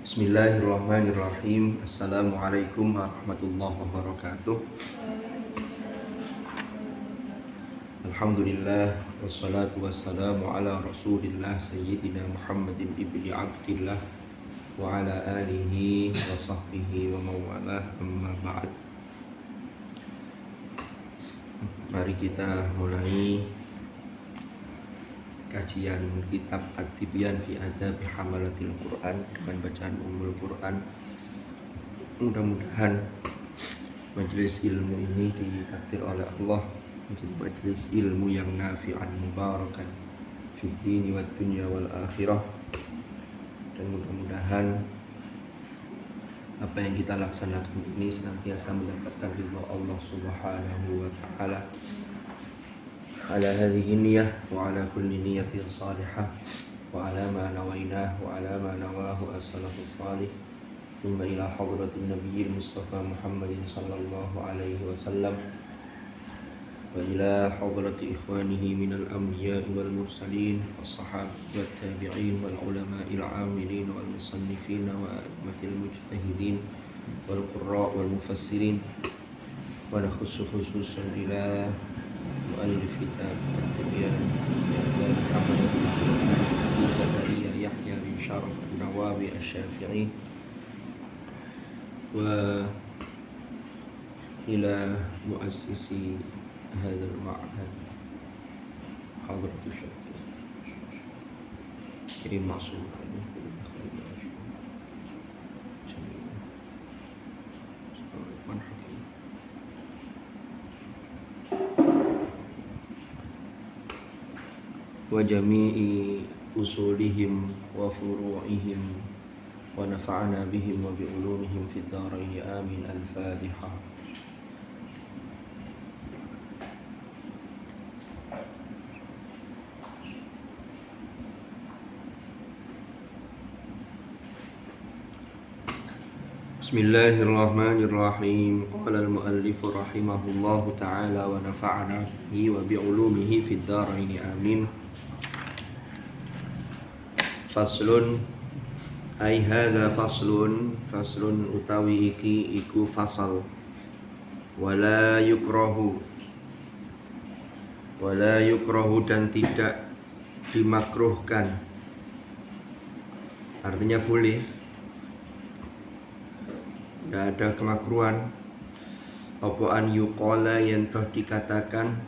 Bismillahirrahmanirrahim. Assalamualaikum warahmatullahi wabarakatuh. Alhamdulillah wassalatu wassalamu ala Rasulillah Sayyidina Muhammadin ibni Abdillah wa ala alihi wa sahbihi wa mawalah, amma ba'd. Mari kita mulai kajian kitab At-Tibyan fi Adabi Hamalatil Quran dengan bacaan Ummul Quran. Mudah-mudahan majelis ilmu ini ditakdir oleh Allah menjadi majelis ilmu yang nafi'an mubarakan fi dini wad dunya wal akhirah, dan mudah-mudahan apa yang kita laksanakan ini senantiasa mendapatkan ridha Allah Subhanahu wa taala. Ala hadhihi niyyah wa ala kulli niyyatin salihah wa ala ma nawainah wa ala ma nawahu as-salafus salih, thumma ila hadratin nabiyil mustafa Muhammadin sallallahu alaihi wasallam wa ila hadrati ikhwanihi minal anbiya'i wal mursalin was sahabati wat tabi'in wal ulama'il 'amilin wal musannifin wa a'immatil mujtahidin wal qurra' wal mufassirin, wa nakhussu khususan ila mu'allif kitab At-Tibyan Muhammad bin Zakaria Yahya bin Syaraf An-Nawawi Asy-Syafi'i, wa ila muassisi hadzal ma'had hadratus Syekh Kirim Ma'sum. Wa jami'i usulihim wa furu'ihim wa nafa'ana bihim wa bi ulumihim fid dharain amin. Al-Fatihah. Bismillahirrahmanirrahim. Qala al-muallif rahimahullahu ta'ala wa nafa'ana bihi wa bi ulumihi fid dharain amin. Faslun ai hadza faslun utawi iki iku fasal. Wala yukrahu dan tidak dimakruhkan, artinya boleh, tidak ada kemakruhan. Apa an yuqala yang toh dikatakan,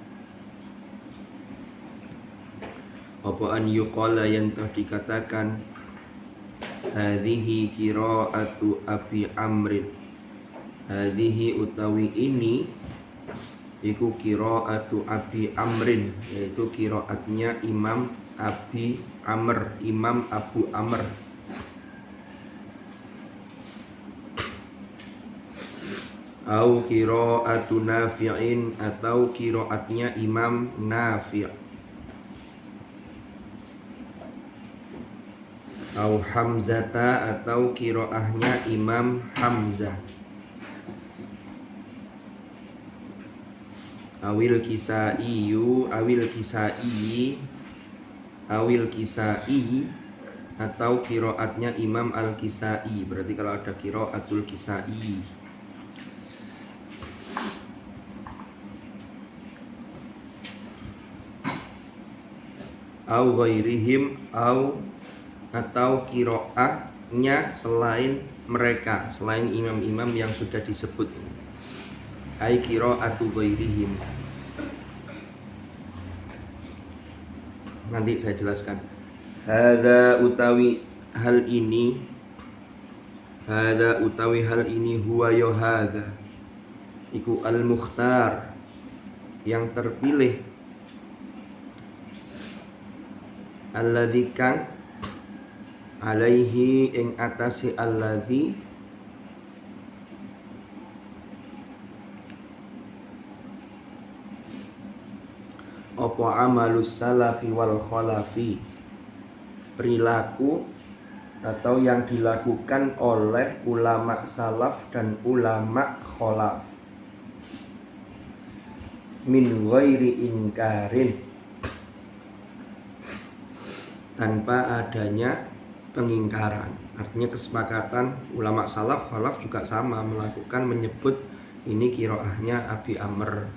hadhihi qiraatu Abi Amrin, hadhihi utawi ini iku qiraatu Abi Amrin, yaitu qiraatnya Imam Abi Amr, Imam Abu Amr. Au qiraatu Nafi'in, atau qiraatnya Imam Nafi'. Au Hamzata, atau qiraahnya Imam Hamzah. Awil Kisai, atau qiraatnya Imam Al-Kisai. Berarti kalau ada qiraatul Kisai. Au ghairihim, atau qiraahnya selain mereka, selain imam-imam yang sudah disebut. Ai qiraatu ghairihim. Nanti saya jelaskan. Hadza utawi hal ini huwa ya hadza iku al-mukhtar, yang terpilih, alladzi kang alaihi ing atase alladzi apa amalus salafi wal khalafi, perilaku atau yang dilakukan oleh ulama salaf dan ulama khalaf, min ghairi inkarin, tanpa adanya pengingkaran. Artinya kesepakatan ulama salaf, khalaf juga sama melakukan menyebut ini qiraahnya Abi Amr.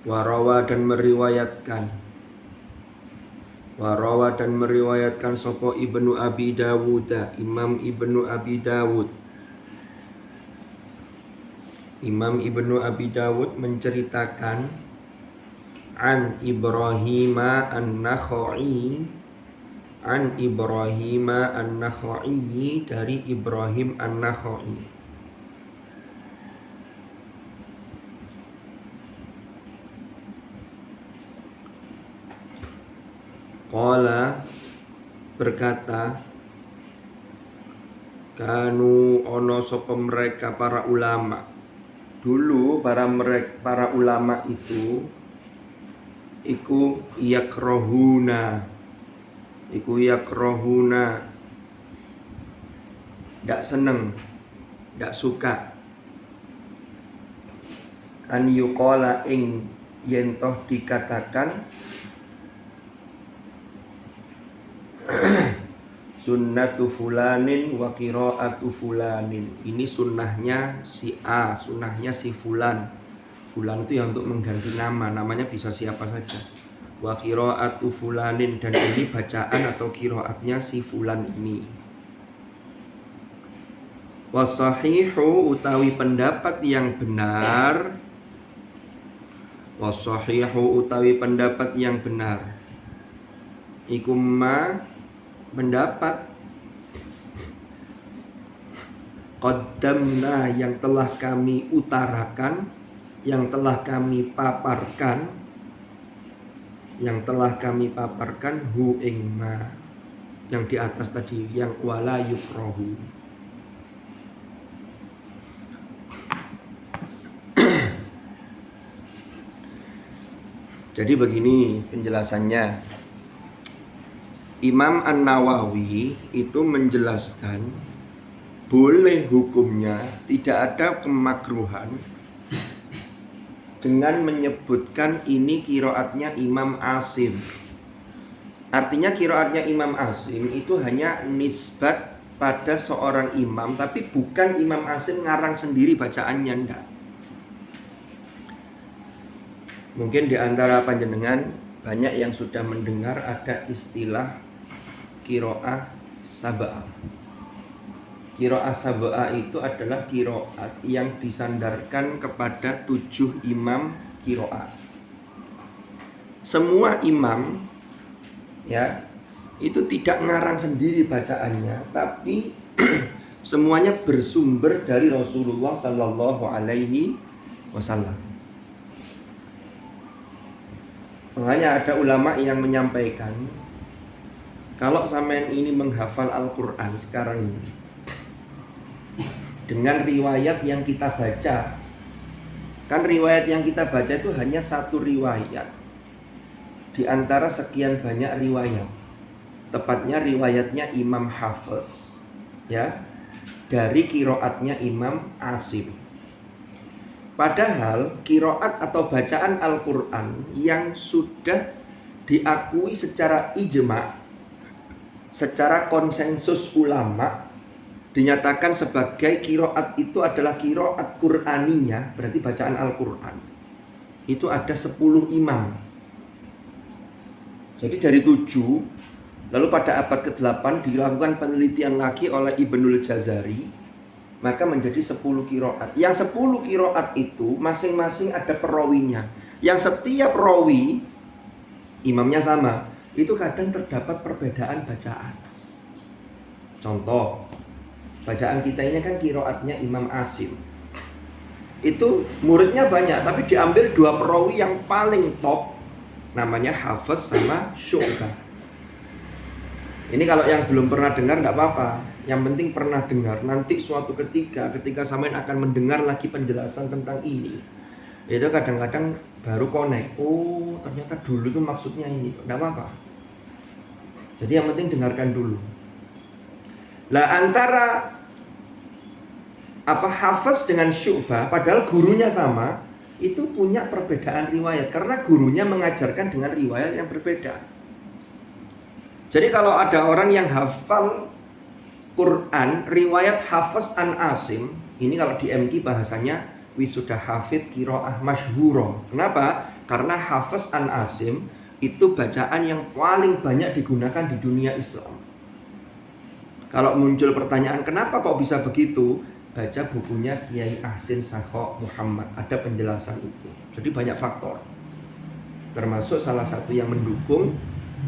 Warawa dan meriwayatkan sapa Ibnu Abi Dawud, Imam Ibnu Abi Dawud. Imam Ibnu Abi Dawud menceritakan an Ibrahim an-Nakhai dari Ibrahim an-Nakhai. Qala berkata, kanu ono sapa mereka para ulama. Dulu para ulama itu iku yakrohuna ndak seneng, ndak suka an yuqala ing yen toh dikatakan sunnatu fulanin wa qiraatu fulanin. Ini sunnahnya si A, sunnahnya si fulan. Fulan itu yang untuk mengganti nama, namanya bisa siapa saja. Wa qiraatu fulanin, dan ini bacaan atau qiraatnya si fulan ini. Wasahihu utawi pendapat yang benar. Wasahihu utawi pendapat yang benar. Iku ma pendapat qaddamna yang telah kami utarakan, yang telah kami paparkan, hu ing ma, yang di atas tadi, yang wala yukrahu. Jadi begini penjelasannya. Imam An-Nawawi itu menjelaskan boleh hukumnya, tidak ada kemakruhan dengan menyebutkan ini qiraatnya Imam Asim. Artinya qiraatnya Imam Asim itu hanya nisbat pada seorang imam, tapi bukan Imam Asim ngarang sendiri bacaannya, enggak. Mungkin di antara panjenengan banyak yang sudah mendengar ada istilah qiraah sab'ah. Qiraah sab'ah itu adalah qiraat yang disandarkan kepada 7 imam qiraat. Semua imam ya itu tidak ngarang sendiri bacaannya, tapi semuanya bersumber dari Rasulullah Sallallahu Alaihi Wasallam. Makanya ada ulama yang menyampaikan, kalau sampean ini menghafal Al-Quran sekarang ini dengan riwayat yang kita baca, kan riwayat yang kita baca itu hanya satu riwayat di antara sekian banyak riwayat. Tepatnya riwayatnya Imam Hafiz, ya, dari qiraatnya Imam Asim. Padahal qiraat atau bacaan Al-Quran yang sudah diakui secara ijma', secara konsensus ulama, dinyatakan sebagai qiraat itu adalah qiraat Qur'aniyah, berarti bacaan Al-Quran. Itu ada 10 imam. Jadi dari 7, lalu pada abad ke-8 dilakukan penelitian lagi oleh Ibnul Jazari, maka menjadi 10 qiraat. Yang 10 qiraat itu masing-masing ada perawinya. Yang setiap rawi imamnya sama. Itu kadang terdapat perbedaan bacaan. Contoh, bacaan kita ini kan qiraatnya Imam Asim. Itu muridnya banyak, tapi diambil 2 perawi yang paling top, namanya Hafiz sama Syu'bah. Ini kalau yang belum pernah dengar enggak apa-apa. Yang penting pernah dengar. Nanti suatu ketika sampean akan mendengar lagi penjelasan tentang ini, itu kadang-kadang baru connect. Oh, ternyata dulu tuh maksudnya ini. Enggak apa-apa. Jadi yang penting dengarkan dulu. Lah antara Hafiz dengan Syu'bah, padahal gurunya sama, itu punya perbedaan riwayat karena gurunya mengajarkan dengan riwayat yang berbeda. Jadi kalau ada orang yang hafal Quran riwayat Hafiz an Asim, ini kalau di MT bahasanya wisuda hafid qiraah masyhuro. Kenapa? Karena Hafiz an Asim itu bacaan yang paling banyak digunakan di dunia Islam. Kalau muncul pertanyaan kenapa kok bisa begitu, baca bukunya Kiai Ahsin Sakho Muhammad, ada penjelasan itu. Jadi banyak faktor, termasuk salah satu yang mendukung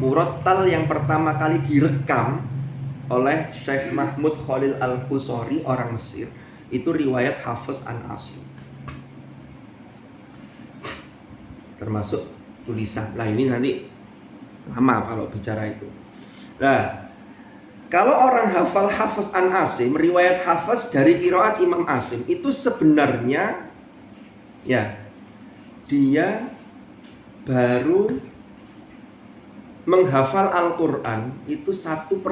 murattal yang pertama kali direkam oleh Syekh Mahmud Khalil Al-Qusari orang Mesir, itu riwayat Hafiz an Asim, termasuk tulisan. Nah ini nanti lama kalau bicara itu. Nah kalau orang hafal Hafiz an Asim, riwayat Hafiz dari qiraat Imam Asim, itu sebenarnya ya dia baru menghafal Al-Quran itu 1/20.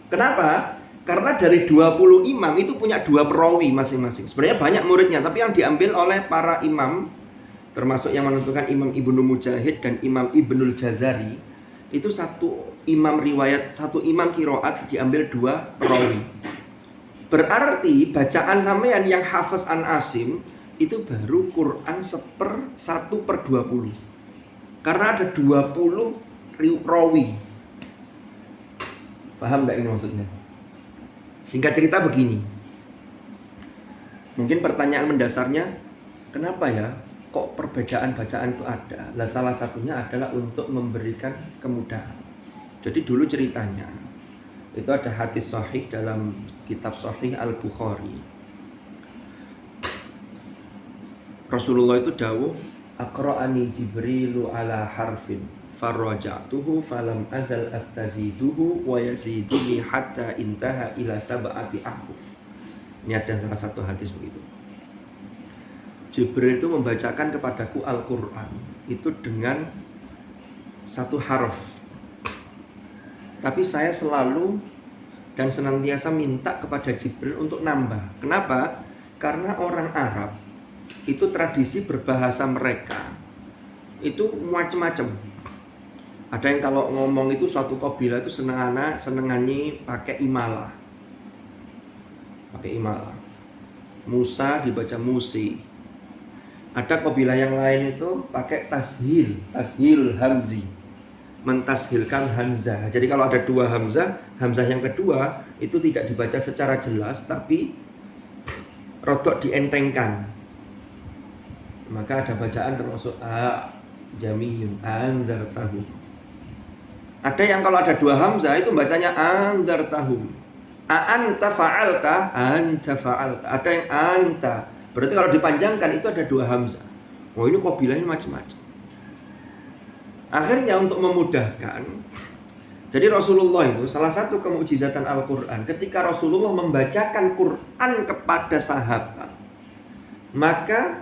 Kenapa? Karena dari 20 imam itu punya 2 perawi masing-masing. Sebenarnya banyak muridnya, tapi yang diambil oleh para imam, termasuk yang menentukan Imam Ibnu Mujahid dan Imam Ibnul Jazari, itu satu imam riwayat, satu imam qiraat diambil 2 perawi. Berarti bacaan sampean yang Hafiz an Asim itu baru Quran 1/20. Karena ada 20 rawi. Paham gak ini maksudnya? Singkat cerita begini. Mungkin pertanyaan mendasarnya, kenapa ya kok perbedaan bacaan itu ada? Lah salah satunya adalah untuk memberikan kemudahan. Jadi dulu ceritanya, itu ada hadis sahih dalam kitab Sahih Al-Bukhari. Rasulullah itu dawuh, aqra'ani Jibrilu ala harfin farraja'tuhu falam azal astaziduhu wa yaziduni hatta intaha ila sab'ati ahruf. Ini ada salah satu hadis begitu. Jibril itu membacakan kepadaku Al-Quran itu dengan 1 harf. Tapi saya selalu dan senantiasa minta kepada Jibril untuk nambah. Kenapa? Karena orang Arab itu tradisi berbahasa mereka itu macam-macam. Ada yang kalau ngomong itu suatu kabilah itu senengannya pakai imalah. Pakai imalah. Musa dibaca Musi. Ada kabilah yang lain itu pakai tashil hamzi. Mentashilkan hamzah. Jadi kalau ada 2 hamzah, hamzah yang kedua itu tidak dibaca secara jelas tapi rodok dientengkan. Maka ada bacaan termasuk jamiyun anzartahum. Ada yang kalau ada 2 hamzah itu bacanya anzartahum. Anta fa'alta, anta fa'alta. Ada yang anta. Berarti kalau dipanjangkan itu ada 2 hamzah. Wah ini kabilahnya macam-macam. Akhirnya untuk memudahkan, jadi Rasulullah itu salah satu kemukjizatan Al-Quran, ketika Rasulullah membacakan Quran kepada sahabat, maka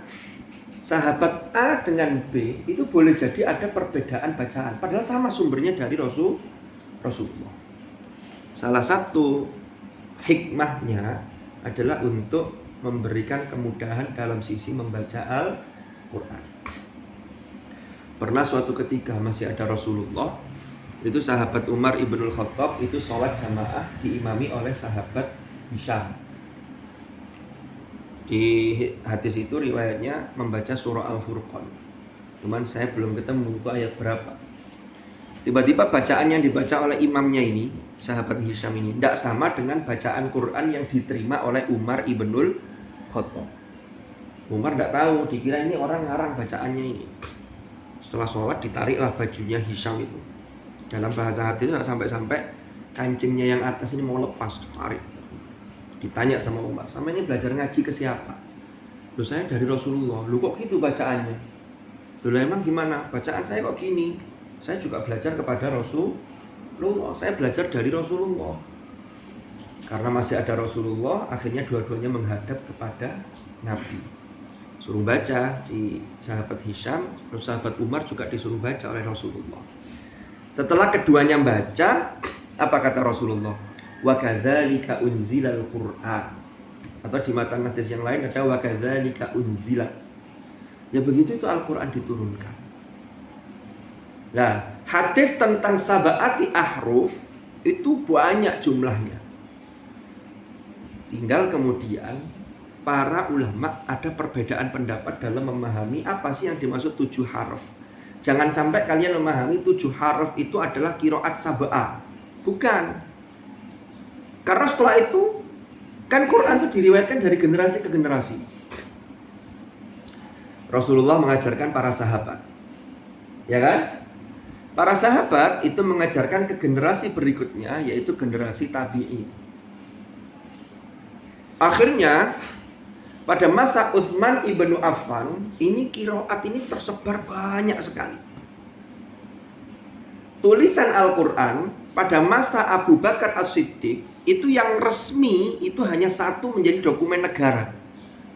sahabat A dengan B itu boleh jadi ada perbedaan bacaan, padahal sama sumbernya dari Rasulullah. Salah satu hikmahnya adalah untuk memberikan kemudahan dalam sisi membaca Al-Quran. Pernah suatu ketika masih ada Rasulullah, itu sahabat Umar ibnul Khattab itu sholat jamaah diimami oleh sahabat Hisham. Di hadis itu riwayatnya membaca surah Al-Furqan. Cuman saya belum ketemu itu ayat berapa. Tiba-tiba bacaan yang dibaca oleh imamnya ini, sahabat Hisham ini, tidak sama dengan bacaan Quran yang diterima oleh Umar ibnul Khattab. Umar tidak tahu, dikira ini orang ngarang bacaannya ini. Setelah sholat ditariklah bajunya Hisham itu. Dalam bahasa hadis sampai-sampai kancingnya yang atas ini mau lepas, tarik. Ditanya sama Umar, sama ini belajar ngaji ke siapa? Loh saya dari Rasulullah. Loh kok gitu bacaannya? Loh emang gimana? Bacaan saya kok gini? Saya juga belajar kepada Rasulullah. Saya belajar dari Rasulullah. Karena masih ada Rasulullah, akhirnya dua-duanya menghadap kepada Nabi. Suruh baca, si sahabat Hisham, terus sahabat Umar juga disuruh baca oleh Rasulullah. Setelah keduanya baca, apa kata Rasulullah? Wa kadzalika unzilal Qur'an. Atau di matan hadis yang lain ada wa kadzalika unzilat. Ya begitu itu Al-Qur'an diturunkan. Nah, Hadis tentang sab'ati ahruf itu banyak jumlahnya. Tinggal kemudian para ulama ada perbedaan pendapat dalam memahami apa sih yang dimaksud 7 harf. Jangan sampai kalian memahami 7 harf itu adalah qiraat sab'ah. Bukan. Karena setelah itu kan Quran itu diriwayatkan dari generasi ke generasi. Rasulullah mengajarkan para sahabat. Ya kan? Para sahabat itu mengajarkan ke generasi berikutnya, yaitu generasi tabi'in. Akhirnya pada masa Utsman ibnu Affan, ini qiraat ini tersebar banyak sekali. Tulisan Al-Quran pada masa Abu Bakar As-Siddiq itu yang resmi itu hanya satu menjadi dokumen negara.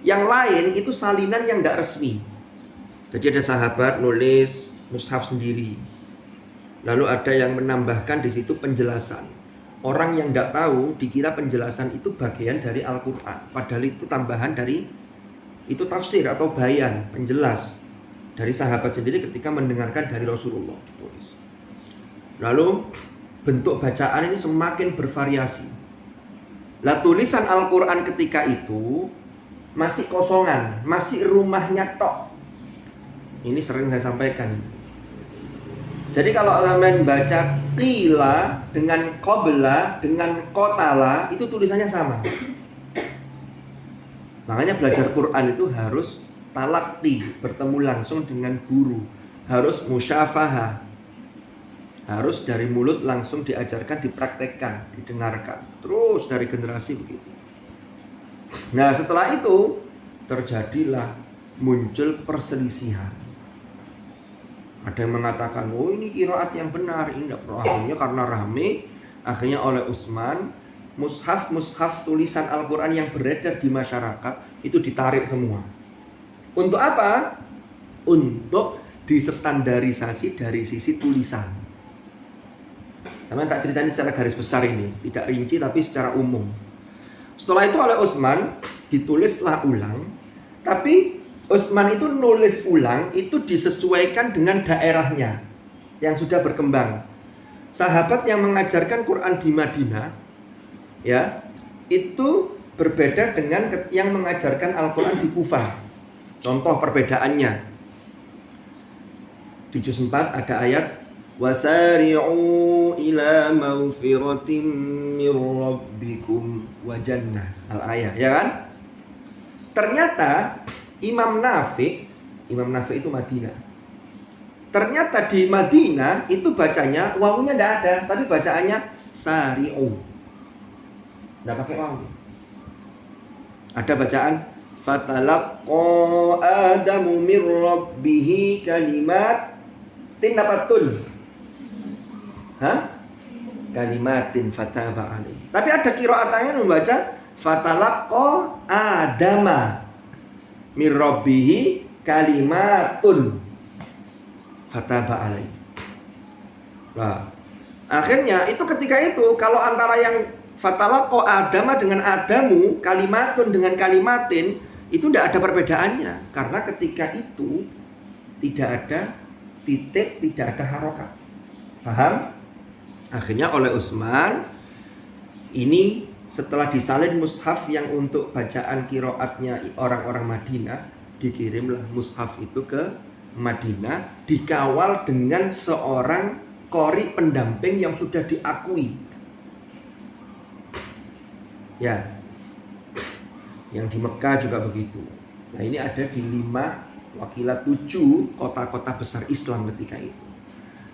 Yang lain itu salinan yang tidak resmi. Jadi ada sahabat nulis mushaf sendiri. Lalu ada yang menambahkan di situ penjelasan. Orang yang tidak tahu dikira penjelasan itu bagian dari Al-Quran. Padahal itu tambahan dari itu tafsir atau bayan, penjelas dari sahabat sendiri ketika mendengarkan dari Rasulullah ditulis. Lalu bentuk bacaan ini semakin bervariasi. Lah tulisan Al-Quran ketika itu masih kosongan, masih rumahnya tok. Ini sering saya sampaikan. Jadi kalau kalian baca qila dengan qabla dengan qatala itu tulisannya sama. Makanya belajar Quran itu harus talaqi, bertemu langsung dengan guru, harus musyafahah. Harus dari mulut langsung diajarkan, dipraktekkan, didengarkan. Terus dari generasi begitu. Nah, setelah itu terjadilah muncul perselisihan. Ada yang mengatakan, oh ini qiraat yang benar, ini tidak perlu. Akhirnya karena rame, akhirnya oleh Utsman, mushaf tulisan Al-Quran yang beredar di masyarakat itu ditarik semua. Untuk apa? Untuk distandarisasi dari sisi tulisan. Sama tak ceritain secara garis besar ini, tidak rinci tapi secara umum. Setelah itu oleh Utsman ditulislah ulang, tapi Utsman itu nulis ulang itu disesuaikan dengan daerahnya yang sudah berkembang. Sahabat yang mengajarkan Quran di Madinah, ya, itu berbeda dengan yang mengajarkan Al-Quran di Kufah. Contoh perbedaannya. Di juz 4 ada ayat wasari'u ila maghfiratin mir rabbikum wa jannah. Al-ayat, ya kan? Ternyata Imam Nafi itu Madinah. Ternyata di Madinah itu bacanya wawunya tidak ada, tapi bacaannya sari'u. Tidak pakai wawu. Ada bacaan fatalaqqa adamu mir rabbih kalimatin nabatun. Kalimatin fataba alaihi. Tapi ada qiraat yang membaca fatalaqqa adama mir rabbih kalimatun fataba alaihi. Nah, akhirnya itu ketika itu kalau antara yang fatalaqqa adama dengan adamu, kalimatun dengan kalimatin itu tidak ada perbedaannya karena ketika itu tidak ada titik, tidak ada harokat. Paham? Akhirnya oleh Utsman ini setelah disalin mushaf yang untuk bacaan qiraatnya orang-orang Madinah, dikirimlah mushaf itu ke Madinah, dikawal dengan seorang qori pendamping yang sudah diakui. Ya, yang di Mekah juga begitu. Nah ini ada di 5 wakilat 7 kota-kota besar Islam ketika itu.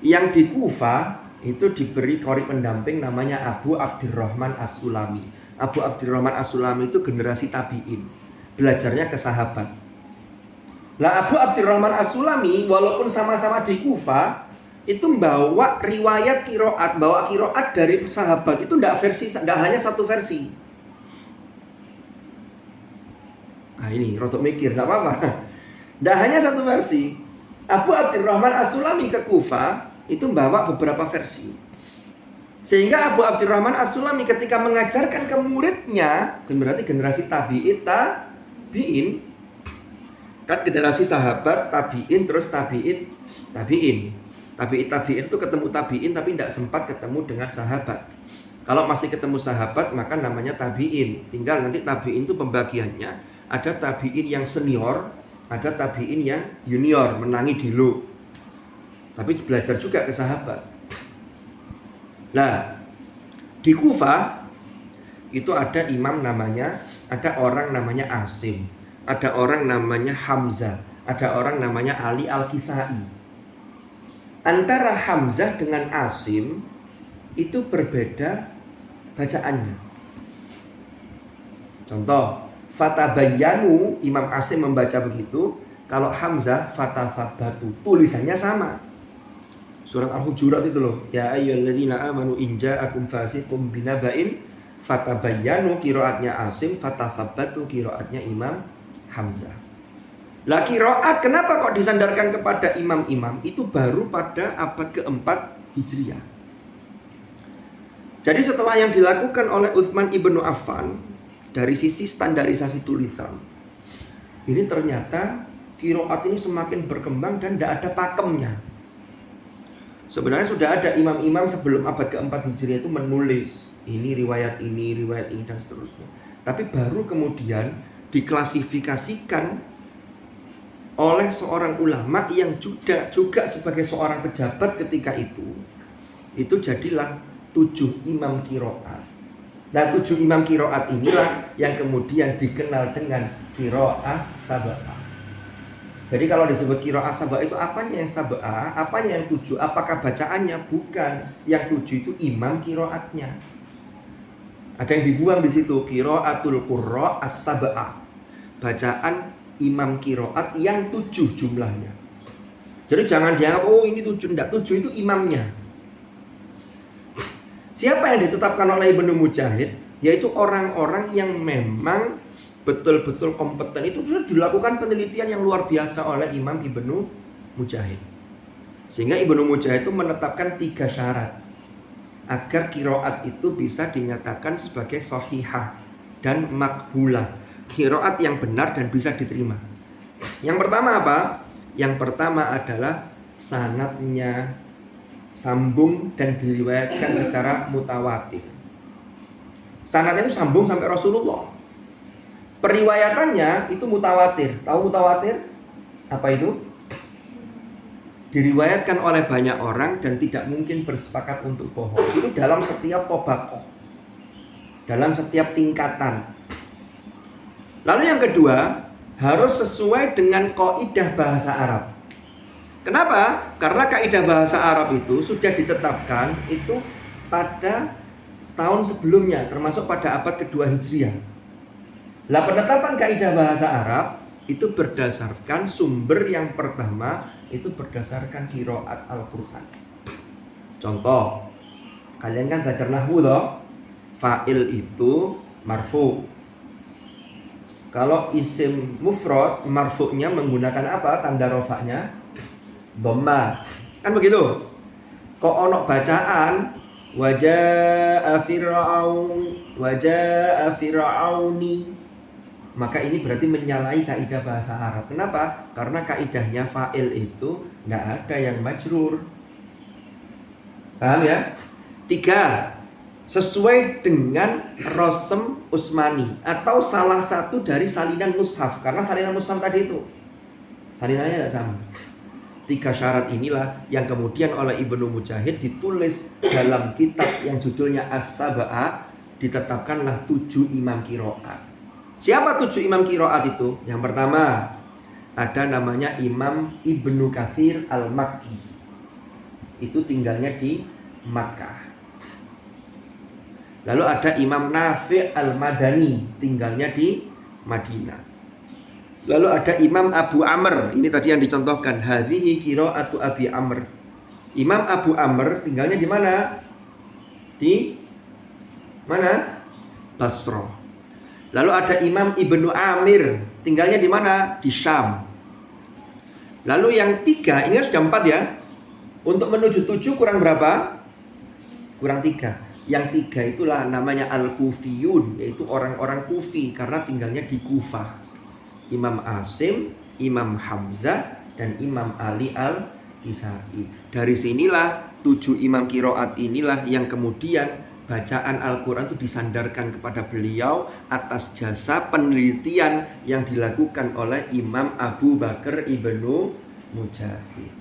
Yang di Kufah itu diberi qori pendamping namanya Abu Abdurrahman As-Sulami. Abu Abdurrahman As-Sulami itu generasi tabi'in, belajarnya ke sahabat. Nah Abu Abdurrahman As-Sulami walaupun sama-sama di Kufah itu membawa riwayat qiraat, bawa qiraat dari sahabat itu tidak hanya satu versi. Nah ini rotok mikir, nggak apa-apa. Tidak hanya satu versi. Abu Abdurrahman As-Sulami ke Kufah itu membawa beberapa versi. Sehingga Abu Abdurrahman As-Sulami ketika mengajarkan ke muridnya, berarti generasi tabi'in, kan generasi sahabat, tabi'in, terus tabi'in. Tabi'in itu ketemu tabi'in tapi tidak sempat ketemu dengan sahabat. Kalau masih ketemu sahabat maka namanya tabi'in. Tinggal nanti tabi'in itu pembagiannya, ada tabi'in yang senior, ada tabi'in yang junior, menangi dulu. Tapi belajar juga ke sahabat. Nah, di Kufah itu ada imam namanya, ada orang namanya Asim, ada orang namanya Hamzah, ada orang namanya Ali Al-Kisai. Antara Hamzah dengan Asim itu berbeda bacaannya. Contoh, fatabayyanu, Imam Asim membaca begitu. Kalau Hamzah fatathabatu, tulisannya sama. Surat Al-Hujurat itu loh. Ya ayyuhalladzina amanu in ja'akum fasiqum binaba'in fatabayyanu, qiraatnya Asim, fatathabatu qiraatnya Imam Hamzah. Lah qiraat kenapa kok disandarkan kepada imam-imam? Itu baru pada abad keempat Hijriah. Jadi setelah yang dilakukan oleh Utsman ibnu Affan dari sisi standarisasi tulisan, ini ternyata qiraat ini semakin berkembang dan tidak ada pakemnya. Sebenarnya sudah ada imam-imam sebelum abad keempat Hijriah itu menulis ini, riwayat ini dan seterusnya. Tapi baru kemudian diklasifikasikan oleh seorang ulama yang juga sebagai seorang pejabat ketika itu jadilah 7 imam qiraat. Nah 7 imam qiraat inilah yang kemudian dikenal dengan qiraat sab'ah. Jadi kalau disebut qiraat sab'ah itu apanya yang sab'ah, apanya yang 7, apakah bacaannya? Bukan. Yang 7 itu imam qiraatnya. Ada yang dibuang di situ, qiraatul qurra as-sab'ah. Bacaan imam qiraat yang 7 jumlahnya. Jadi jangan dianggap oh ini 7, enggak, 7 itu imamnya. Siapa yang ditetapkan oleh Ibnu Mujahid? Yaitu orang-orang yang memang betul-betul kompeten. Itu sudah dilakukan penelitian yang luar biasa oleh Imam Ibnu Mujahid. Sehingga Ibnu Mujahid itu menetapkan 3 syarat agar qiraat itu bisa dinyatakan sebagai shahihah dan makbulah. Qiraat yang benar dan bisa diterima. Yang pertama apa? Yang pertama adalah sanadnya sambung dan diriwayatkan secara mutawatir. Sanadnya itu sambung sampai Rasulullah. Periwayatannya itu mutawatir. Tahu mutawatir? Apa itu? Diriwayatkan oleh banyak orang dan tidak mungkin bersepakat untuk bohong. Itu dalam setiap tobaqoh, dalam setiap tingkatan. Lalu yang kedua, harus sesuai dengan kaidah bahasa Arab. Kenapa? Karena kaidah bahasa Arab itu sudah ditetapkan itu pada tahun sebelumnya, termasuk pada abad kedua Hijriah. Lah penetapan kaidah bahasa Arab itu berdasarkan sumber yang pertama itu berdasarkan qiraat Al-Qur'an. Contoh, kalian kan belajar nahwu toh? Fa'il itu marfu. Kalau isim mufrad marfu'nya menggunakan apa? Tanda rofa'nya dhamma. Kan begitu? Kok ono bacaan wajaa fir'auni, maka ini berarti menyalahi kaidah bahasa Arab. Kenapa? Karena kaidahnya fa'il itu tidak ada yang majrur. Paham ya? 3, sesuai dengan Rosem Utsmani atau salah satu dari salinan mushaf. Karena salinan mushaf tadi itu salinannya tidak sama. 3 syarat inilah yang kemudian oleh Ibnu Mujahid ditulis dalam kitab yang judulnya As-Sab'ah. Ditetapkanlah 7 imam qiraat. Siapa 7 imam qiraat itu? Yang pertama ada namanya Imam Ibnu Katsir Al-Makki. Itu tinggalnya di Makkah. Lalu ada Imam Nafi' Al-Madani, tinggalnya di Madinah. Lalu ada Imam Abu Amr, ini tadi yang dicontohkan, hadhihi qiraatu Abi Amr. Imam Abu Amr tinggalnya di mana? Di mana? Basra. Lalu ada Imam Ibnu Amir, tinggalnya di mana? Di Syam. Lalu yang 3, ini sudah 4 ya. Untuk menuju 7 kurang berapa? Kurang 3. Yang 3 itulah namanya Al-Kufiyun, yaitu orang-orang Kufi karena tinggalnya di Kufah. Imam Asim, Imam Hamzah, dan Imam Ali Al-Kisai. Kisai. Dari sinilah 7 imam qiraat inilah yang kemudian bacaan Al-Quran itu disandarkan kepada beliau atas jasa penelitian yang dilakukan oleh Imam Abu Bakar Ibnu Mujahid.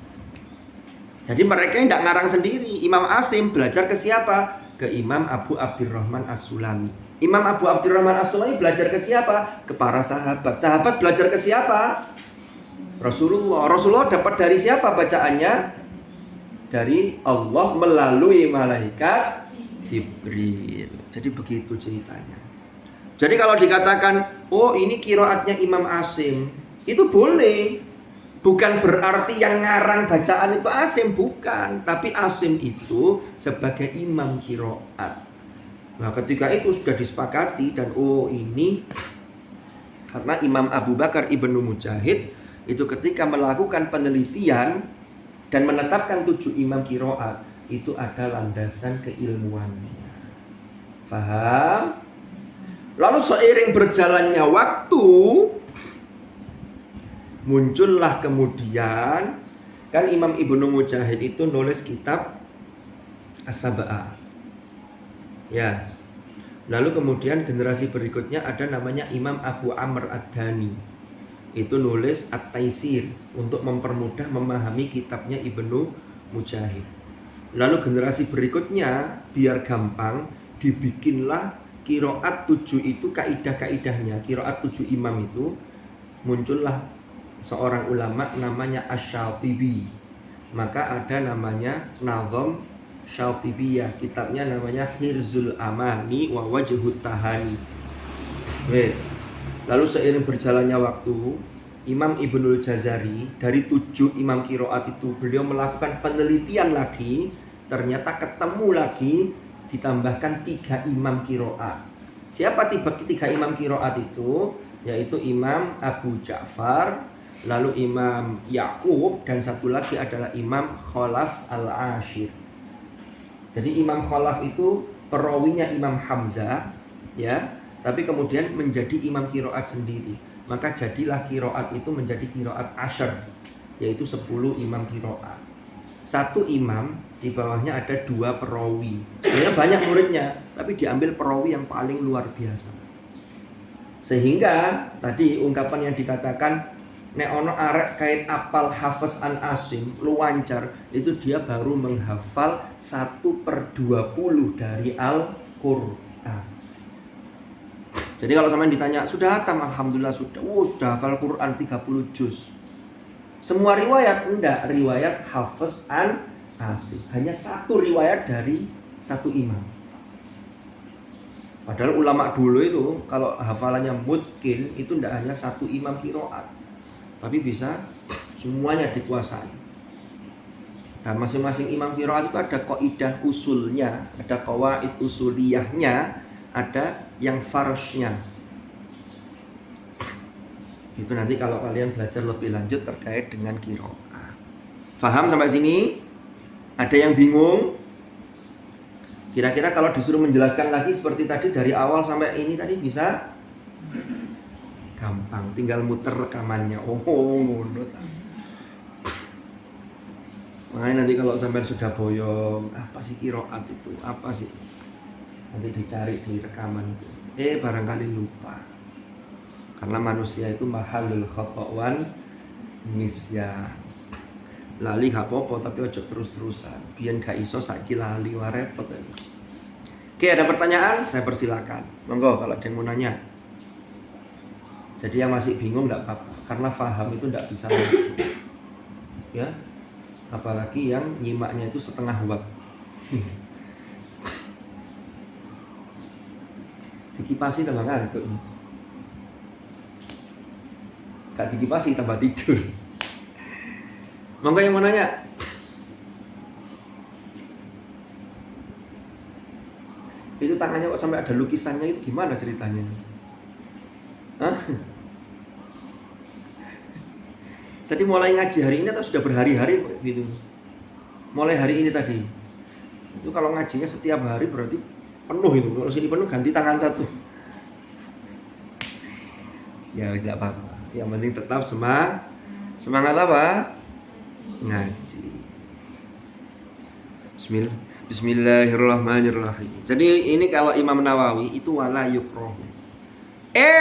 Jadi mereka tidak ngarang sendiri. Imam Asim belajar ke siapa? Ke Imam Abu Abdurrahman As-Sulami. Imam Abu Abdurrahman As-Sulami belajar ke siapa? Ke para sahabat. Sahabat belajar ke siapa? Rasulullah. Rasulullah dapat dari siapa bacaannya? Dari Allah melalui malaikat Jibril. Jadi begitu ceritanya. Jadi kalau dikatakan, oh ini qiraatnya Imam Asim, itu boleh. Bukan berarti yang ngarang bacaan itu Asim, bukan. Tapi Asim itu sebagai imam qiraat. Nah ketika itu sudah disepakati dan oh ini karena Imam Abu Bakar Ibnu Mujahid itu ketika melakukan penelitian dan menetapkan 7 imam qiraat itu ada landasan keilmuannya. Faham? Lalu seiring berjalannya waktu muncullah kemudian kan Imam Ibnu Mujahid itu nulis kitab As-Sab'ah. Ya. Lalu kemudian generasi berikutnya ada namanya Imam Abu Amr Ad-Dani. Itu nulis At-Taisir untuk mempermudah memahami kitabnya Ibnu Mujahid. Lalu generasi berikutnya biar gampang dibikinlah qiraat 7 itu kaidah-kaidahnya. Qiraat 7 imam itu muncullah seorang ulama namanya Asy-Syatibi. Maka ada namanya Nazam Syatibiyah. Kitabnya namanya Hirzul Amani wa Wajhut Tahani. Wes. Lalu seiring berjalannya waktu Imam Ibnul Jazari dari 7 imam qiraat itu beliau melakukan penelitian lagi. Ternyata ketemu lagi ditambahkan 3 imam qiraat. Siapa 3 imam qiraat itu? Yaitu Imam Abu Ja'far, lalu Imam Ya'qub, dan satu lagi adalah Imam Khalaf Al-Ashir. Jadi Imam Khalaf itu perawinya Imam Hamzah, ya, tapi kemudian menjadi imam qiraat sendiri. Maka jadilah qiraat itu menjadi qiraat asyar, yaitu 10 imam qiraat. Satu imam di bawahnya ada 2 perawi. Sebenarnya banyak muridnya, tapi diambil perawi yang paling luar biasa. Sehingga tadi ungkapan yang dikatakan nek ono arek kait apal hafaz an Asim luwancar, itu dia baru menghafal 1/20 dari Al-Qur'an. Jadi kalau sampean ditanya, sudah hatam? Alhamdulillah sudah. Sudah hafal Quran 30 juz. Semua riwayat? Enggak, riwayat hafaz an Asim. Hanya 1 riwayat dari 1 imam. Padahal ulama dulu itu kalau hafalannya mutqin itu enggak hanya 1 imam qiraat, tapi bisa semuanya dikuasai. Nah, masing-masing imam qiraat itu ada kaidah usulnya, ada qawaid usuliyahnya, ada yang farsnya. Itu nanti kalau kalian belajar lebih lanjut terkait dengan qiraat. Faham sampai sini? Ada yang bingung? Kira-kira kalau disuruh menjelaskan lagi seperti tadi dari awal sampai ini tadi bisa? Gampang, tinggal muter rekamannya. Menurut. Makanya nanti kalau sampai sudah boyong, apa sih qiraat itu? Apa sih? Nanti dicari di rekaman itu. Barangkali lupa. Karena manusia itu mahalul khata'wan nisyan. Lali gak apa-apa tapi ojo terus-terusan. Biyen gak iso saiki lali wah repot. Oke, ada pertanyaan? Saya persilakan. Monggo kalau ada yang mau nanya. Jadi yang masih bingung enggak apa-apa, karena faham itu enggak bisa langsung. Ya. Apalagi yang nyimaknya itu setengah waktu. Dikipasi tambah ngantuk. Gak dikipasi tambah tidur. Monggo yang mau nanya. Itu tangannya kok sampai ada lukisannya, itu gimana ceritanya? Hah? Tadi mulai ngaji hari ini atau sudah berhari-hari gitu? Mulai hari ini tadi. Itu kalau ngajinya setiap hari berarti penuh itu. Kalau sini penuh ganti tangan satu. Ya wis enggak apa-apa. Yang penting tetap semangat apa? Ngaji. Bismillahirrahmanirrahim. Jadi ini kalau Imam Nawawi itu wala yukrahu.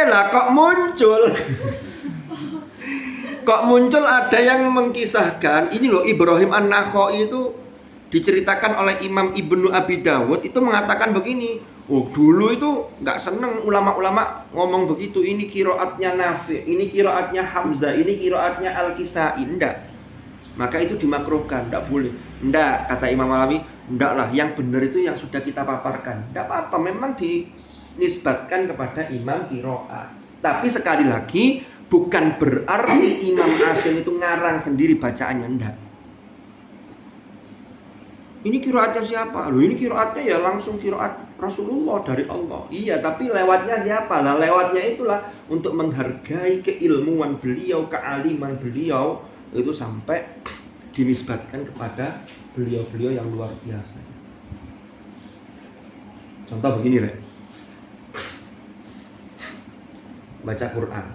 Lah kok muncul kok muncul ada yang mengkisahkan ini loh, Ibrahim An-Nakhai itu diceritakan oleh Imam Ibnu Abi Dawud itu mengatakan begini. Oh, dulu itu nggak seneng ulama-ulama ngomong begitu. Ini kiroatnya Nafi', ini kiroatnya Hamzah, ini kiroatnya Al-Kisai. Enggak. Maka itu dimakruhkan, enggak boleh. Enggak, kata Imam Nawawi, enggak lah. Yang benar itu yang sudah kita paparkan. Enggak apa-apa, memang dinisbatkan kepada Imam kiroat. Tapi sekali lagi, bukan berarti Imam Asim itu ngarang sendiri bacaannya, enggak. Ini kiroatnya siapa? Loh, ini kiroatnya ya langsung kiroat Rasulullah dari Allah. Iya, tapi lewatnya siapa? Nah, lewatnya itulah untuk menghargai keilmuan beliau, kealiman beliau, itu sampai dinisbatkan kepada beliau-beliau yang luar biasa. Contoh begini, Rek. Baca Quran.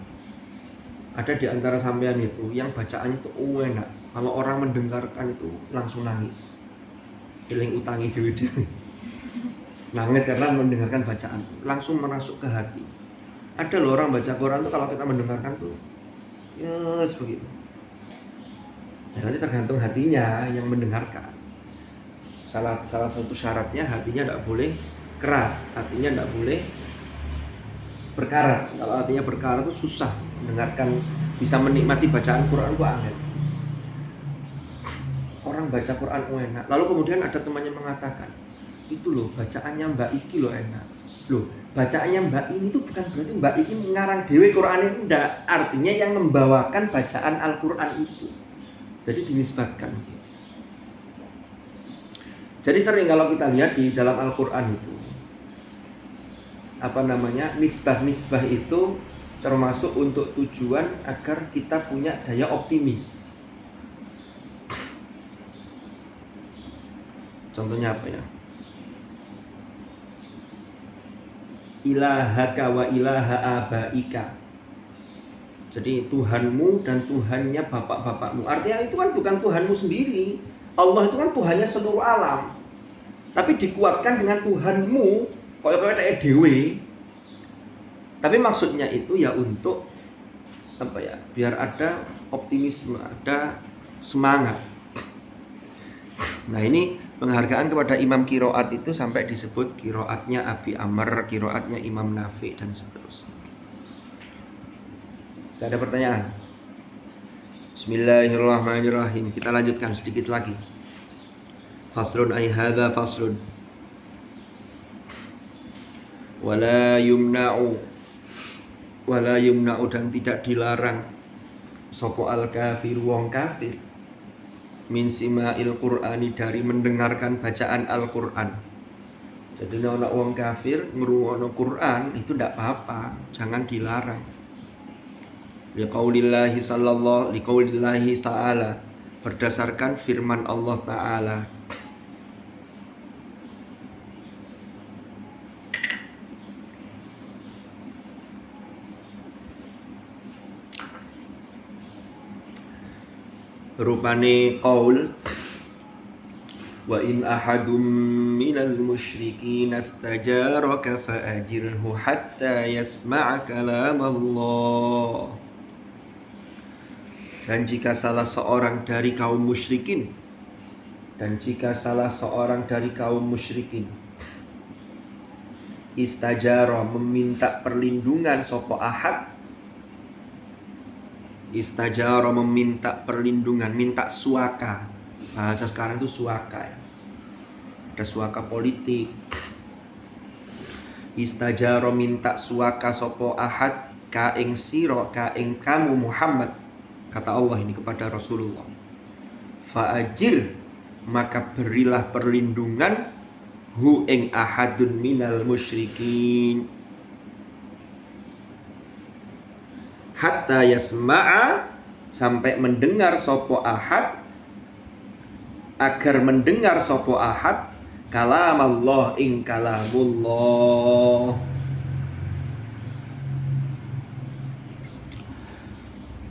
Ada di antara sampean itu yang bacaannya itu enak. Kalau orang mendengarkan itu langsung nangis. Eling utangi dewe-dewe. Nangis karena mendengarkan bacaan, langsung merasuk ke hati. Ada loh orang baca Quran tuh kalau kita mendengarkan tuh yes begitu. Ya, nanti tergantung hatinya yang mendengarkan. Salah satu syaratnya hatinya tidak boleh keras, hatinya tidak boleh berkarat. Kalau hatinya berkarat itu susah mendengarkan, bisa menikmati bacaan Quran itu angel. Orang baca Quran enak, lalu kemudian ada temannya mengatakan, itu loh bacaannya Mbak Iki loh enak. Loh, bacaannya Mbak ini tuh bukan berarti Mbak Iki mengarang dewe Quran itu enggak, artinya yang membawakan bacaan Al-Quran itu. Jadi dinisbatkan. Jadi sering kalau kita lihat di dalam Al-Quran itu nisbah itu termasuk untuk tujuan agar kita punya daya optimis. Contohnya apa ya? Ilahaka wa ilaha abaika. Jadi Tuhanmu dan Tuhannya bapak-bapakmu. Artinya itu kan bukan Tuhanmu sendiri. Allah itu kan Tuhannya seluruh alam. Tapi dikuatkan dengan Tuhanmu, kaya dewe. Tapi maksudnya itu ya untuk apa ya? Biar ada optimisme, ada semangat. Nah, ini penghargaan kepada Imam Kiroat itu sampai disebut kiroatnya Abi Amr, kiroatnya Imam Nafi dan seterusnya. Tidak ada pertanyaan? Bismillahirrahmanirrahim. Kita lanjutkan sedikit lagi. Faslun ay hadza faslun. Wala yumna'u dan tidak dilarang sopo al kafir wong kafir min sima'il Qur'ani dari mendengarkan bacaan Al-Qur'an. Jadi nek wong kafir ngrungokno Qur'an itu ndak apa-apa, jangan dilarang. Liqaulillahi ta'ala, berdasarkan firman Allah Ta'ala. Rupane qaul wa in ahadum minal musyrikin astajaraka fa'ajirhu hatta yasma'a kalam Allah. Dan jika salah seorang dari kaum musyrikin istajara meminta perlindungan sopo ahad. Istajara meminta perlindungan, minta suaka. Bahasa sekarang itu suaka ya. Ada suaka politik. Istajara minta suaka sopo ahad ka ing sira ka ing kamu Muhammad. Kata Allah ini kepada Rasulullah. Fa'ajir, maka berilah perlindungan hu ing ahadun minal musyrikin. Hatta yasma'a, sampai mendengar sopo ahad, agar mendengar sopo ahad kalam Allah ing kalamullah.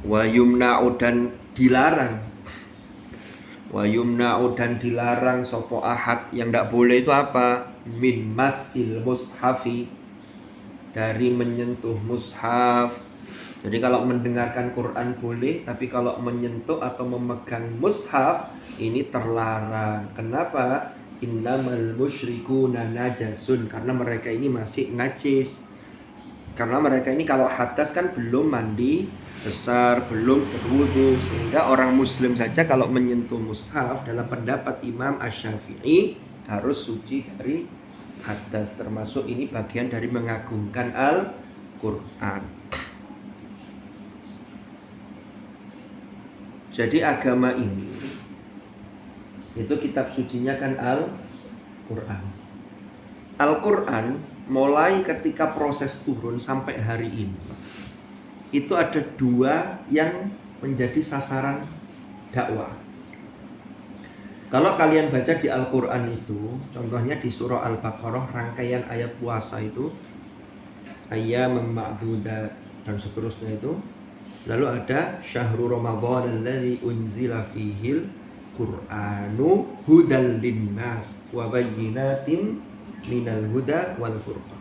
Wa yumna'u dan dilarang Wa yumna'u dan dilarang sopo ahad, yang tidak boleh itu apa? Min masil mushafi, dari menyentuh mushaf. Jadi kalau mendengarkan Quran boleh, tapi kalau menyentuh atau memegang mushaf ini terlarang. Kenapa? Innamal musyrikuna najasun, karena mereka ini masih najis. Karena mereka ini kalau hadas kan belum mandi besar, belum berwudu, sehingga orang muslim saja kalau menyentuh mushaf dalam pendapat Imam Asy-Syafi'i harus suci dari hadas. Termasuk ini bagian dari mengagungkan Al-Quran. Jadi agama ini itu kitab sucinya kan Al-Quran. Al-Quran mulai ketika proses turun sampai hari ini itu ada dua yang menjadi sasaran dakwah. Kalau kalian baca di Al-Quran itu, contohnya di surah Al-Baqarah, rangkaian ayat puasa itu, ayyamam ma'dudat dan seterusnya itu. Lalu ada syahrul ramadhan alladzi unzila fihil Qur'anu hudal linnas wa bayyinatin minal huda wal furqan.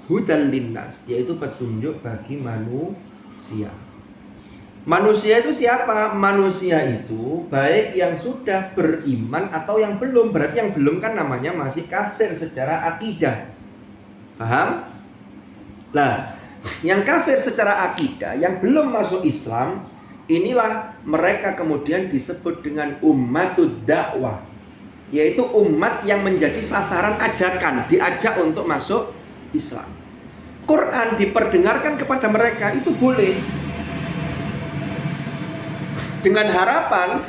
Hudal linnas yaitu petunjuk bagi manusia. Manusia itu siapa? Manusia itu baik yang sudah beriman atau yang belum. Berarti yang belum kan namanya masih kafir secara akidah. Paham? Nah, yang kafir secara akidah, yang belum masuk Islam, inilah mereka kemudian disebut dengan ummatud dakwah, yaitu umat yang menjadi sasaran ajakan, diajak untuk masuk Islam. Quran diperdengarkan kepada mereka itu boleh, dengan harapan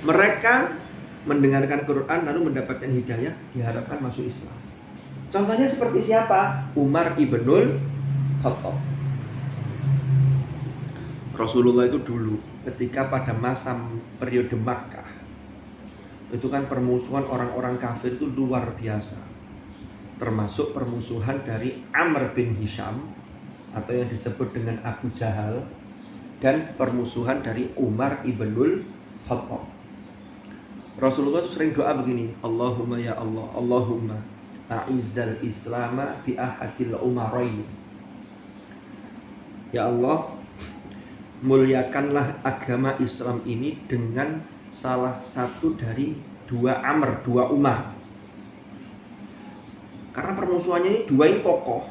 mereka mendengarkan Quran lalu mendapatkan hidayah, diharapkan masuk Islam. Contohnya seperti siapa? Umar ibnul Khattab. Rasulullah itu dulu ketika pada masa periode Makkah, itu kan permusuhan orang-orang kafir itu luar biasa. Termasuk permusuhan dari Amr bin Hisham atau yang disebut dengan Abu Jahal, dan permusuhan dari Umar ibnul Khattab. Rasulullah itu sering doa begini, Allahumma ya Allah, Allahumma a'izzal islama bi ahadil umarain. Ya Allah, muliakanlah agama Islam ini dengan salah satu dari dua Amr, dua Umar. Karena permusuhannya ini dua ini tokoh.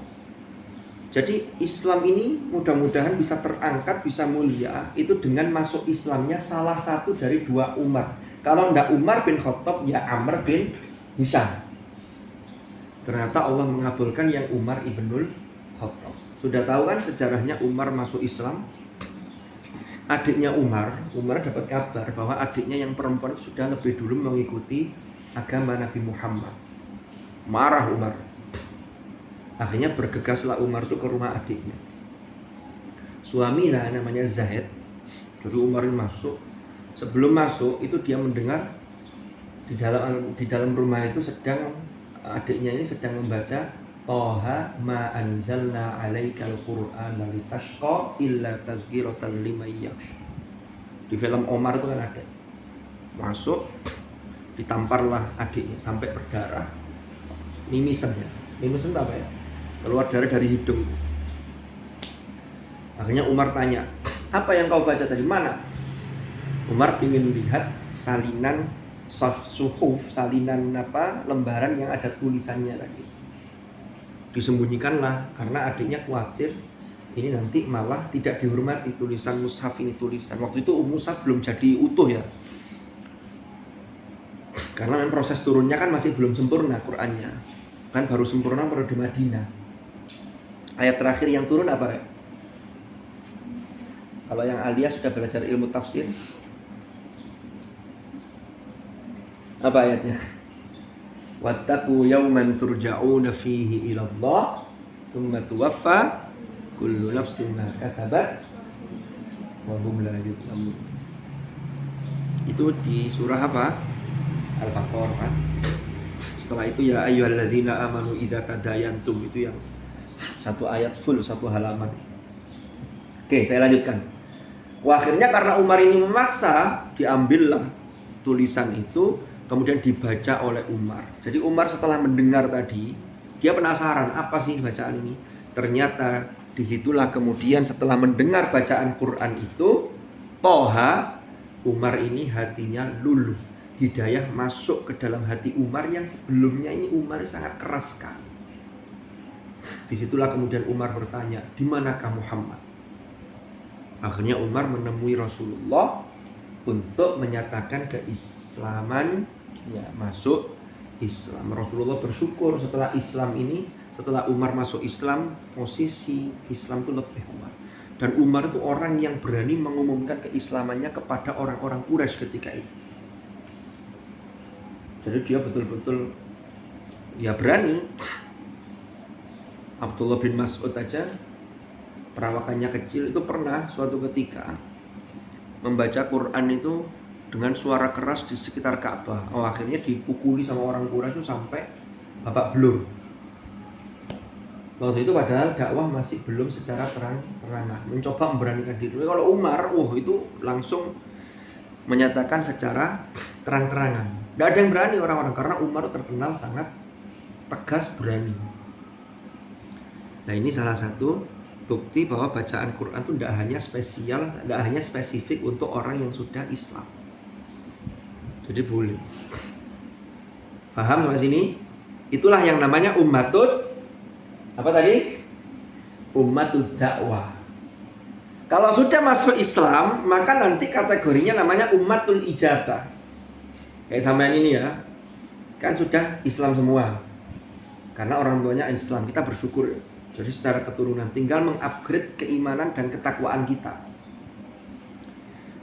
Jadi Islam ini mudah-mudahan bisa terangkat, bisa mulia itu dengan masuk Islamnya salah satu dari dua Umar. Kalau tidak Umar bin Khattab, ya Amr bin Hisham. Ternyata Allah mengabulkan yang Umar ibnul Khattab. Sudah tahu kan sejarahnya Umar masuk Islam? Adiknya Umar dapat kabar bahwa adiknya yang perempuan sudah lebih dulu mengikuti agama Nabi Muhammad. Marah Umar. Akhirnya bergegaslah Umar itu ke rumah adiknya. Suaminya namanya Zaid. Jadi Umar masuk. Sebelum masuk itu dia mendengar di dalam rumah itu adiknya ini sedang membaca Toha ma anzalna alaikal qur'ana litashqa illa tazkiratan liman yakhsha. Di film Omar itu kan ada. Masuk, ditamparlah adiknya sampai berdarah. Mimisan ya. Mimisan itu apa ya? Keluar darah dari hidung. Akhirnya Umar tanya, apa yang kau baca tadi? Mana? Umar ingin lihat salinan suhuf, salinan lembaran yang ada tulisannya tadi. Disembunyikanlah karena adiknya khawatir ini nanti malah tidak dihormati tulisan mushaf ini tulisan. Waktu itu mushaf belum jadi utuh ya. Karena proses turunnya kan masih belum sempurna Qur'annya. Kan baru sempurna baru di Madinah. Ayat terakhir yang turun apa ya? Kalau yang alia sudah belajar ilmu tafsir, apa ayatnya? Wattaqu yawman turja'una fihi ila Allah thumma tuwaffa kullu nafsin ma kasabat wa hum la yuzlamun. Itu di surah apa? Al-Baqarah kan. Setelah itu ya ayyuhalladzina amanu idza tadayantum, itu yang satu ayat full, satu halaman. Oke, saya lanjutkan. Wah, akhirnya karena Umar ini memaksa, diambillah tulisan itu kemudian dibaca oleh Umar. Jadi Umar setelah mendengar tadi, dia penasaran apa sih bacaan ini. Ternyata disitulah kemudian setelah mendengar bacaan Quran itu, Toha, Umar ini hatinya luluh. Hidayah masuk ke dalam hati Umar yang sebelumnya ini Umar sangat keras sekali. Disitulah kemudian Umar bertanya, di manakah Muhammad? Akhirnya Umar menemui Rasulullah untuk menyatakan keislaman, ya, masuk Islam. Rasulullah bersyukur setelah Islam ini, setelah Umar masuk Islam, posisi Islam itu lebih kuat. Dan Umar itu orang yang berani mengumumkan keislamannya kepada orang-orang Quraisy ketika itu. Jadi dia betul-betul ya berani. Abdullah bin Mas'ud aja, perawakannya kecil, itu pernah suatu ketika membaca Quran itu dengan suara keras di sekitar Ka'bah. Akhirnya dipukuli sama orang Quraisy sampai babak belur. Waktu itu padahal dakwah masih belum secara terang-terangan, mencoba memberanikan diri. Kalau Umar, itu langsung menyatakan secara terang-terangan. Tidak ada yang berani orang-orang, karena Umar terkenal sangat tegas, berani. Nah, ini salah satu bukti bahwa bacaan Quran itu tidak hanya spesial, tidak hanya spesifik untuk orang yang sudah Islam. Jadi boleh. Paham sampai sini? Itulah yang namanya ummatul apa tadi? Ummatul dakwah. Kalau sudah masuk Islam, maka nanti kategorinya namanya ummatul ijabah. Kayak sampean ini ya, kan sudah Islam semua. Karena orang tuanya Islam, kita bersyukur. Jadi secara keturunan tinggal mengupgrade keimanan dan ketakwaan kita.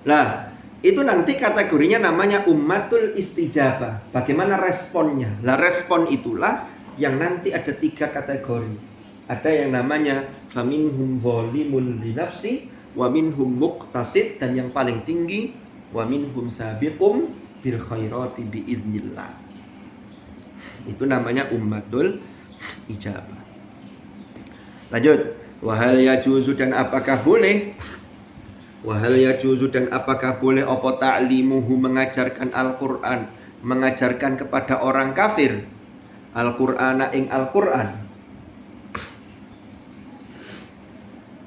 Nah, itu nanti kategorinya namanya ummatul istijabah. Bagaimana responnya? Lah, respon itulah yang nanti ada 3 kategori. Ada yang namanya faminhum zalimun li nafsi wa minhum muqtasid, dan yang paling tinggi wa minhum sabiqum bil khairati biiznillah. Itu namanya ummatul ijabah. Lanjut, wahal yajuzu, dan apakah boleh? Wahal yajuzu, dan apakah boleh apa ta'limuhu, mengajarkan Al-Qur'an, mengajarkan kepada orang kafir Al-Qur'ana ing Al-Qur'an.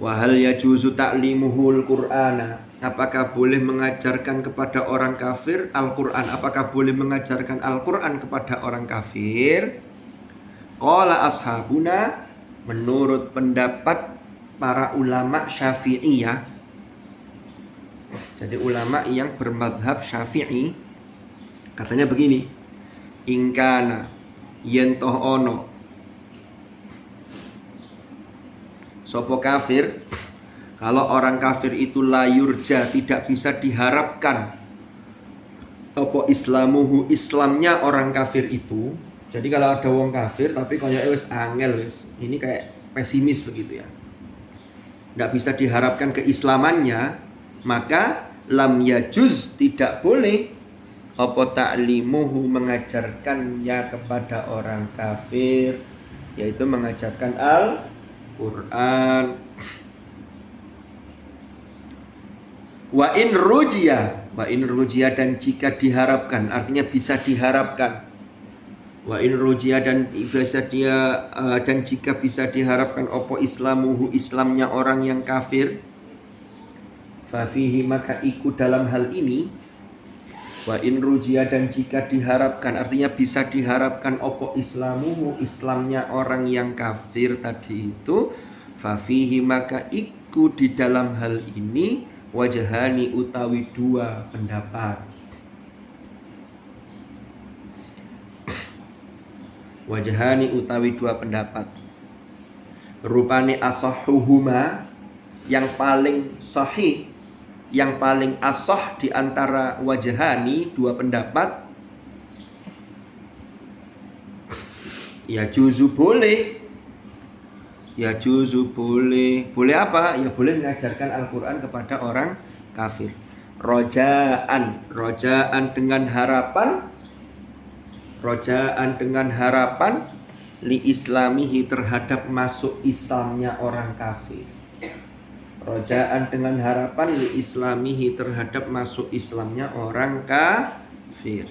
Wahal yajuzu ta'limuhu Al-Qur'ana, apakah boleh mengajarkan kepada orang kafir Al-Qur'an? Apakah boleh mengajarkan Al-Qur'an kepada orang kafir? Qala ashabuna, menurut pendapat para ulama Syafi'iyah, jadi ulama yang bermadhab Syafi'i, katanya begini, ingkana yentoh ono sopo kafir, kalau orang kafir itu layurja, tidak bisa diharapkan opo islamuhu, Islamnya orang kafir itu. Jadi kalau ada wong kafir tapi kayaknya wis angel wis, ini kayak pesimis begitu ya, tidak bisa diharapkan keislamannya, maka lam yajuz, tidak boleh apa ta'limuhu, mengajarkannya kepada orang kafir, yaitu mengajarkan Al-Qur'an. Wa in rujiya, dan jika diharapkan, artinya bisa diharapkan. Wa in rujiya, dan bisa dia dan jika bisa diharapkan opo islamuhu, Islamnya orang yang kafir, fa fihi, maka ikut dalam hal ini. Wa in rujiya, dan jika diharapkan, artinya bisa diharapkan opo islamuhu, Islamnya orang yang kafir tadi itu, fa fihi, maka ikut di dalam hal ini wajhani, utawi 2 pendapat. Wajhani, utawi 2 pendapat. Rupane asahhuhuma, yang paling sahih, yang paling asah di antara wajhani 2 pendapat, ya juzu boleh. Ya juzu boleh. Boleh apa? Ya boleh mengajarkan Al-Qur'an kepada orang kafir. Rojaan dengan harapan, li islamihi, terhadap masuk Islamnya orang kafir. Rojaan dengan harapan li islamihi, terhadap masuk Islamnya orang kafir. kafir.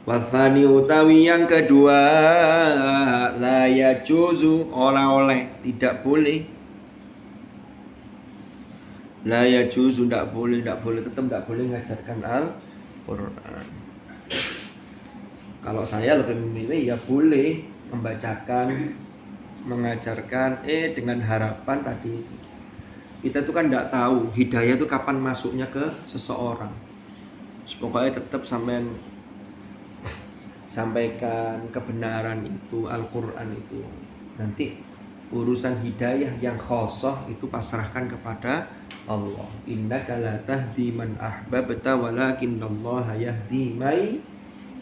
Wathani utawi yang kedua, la yajuzu oleh tidak boleh. La yajuzu tidak boleh tetap tidak boleh mengajarkan Al-Qur'an. Kalau saya lebih memilih ya boleh membacakan, mengajarkan dengan harapan tadi kita tuh kan tidak tahu hidayah itu kapan masuknya ke seseorang. Pokoknya tetap sampaikan kebenaran itu, Al-Qur'an itu. Nanti urusan hidayah yang khosoh itu pasrahkan kepada Allah. Innaka la tahdi man ahbabta walakinnallaha yahdi may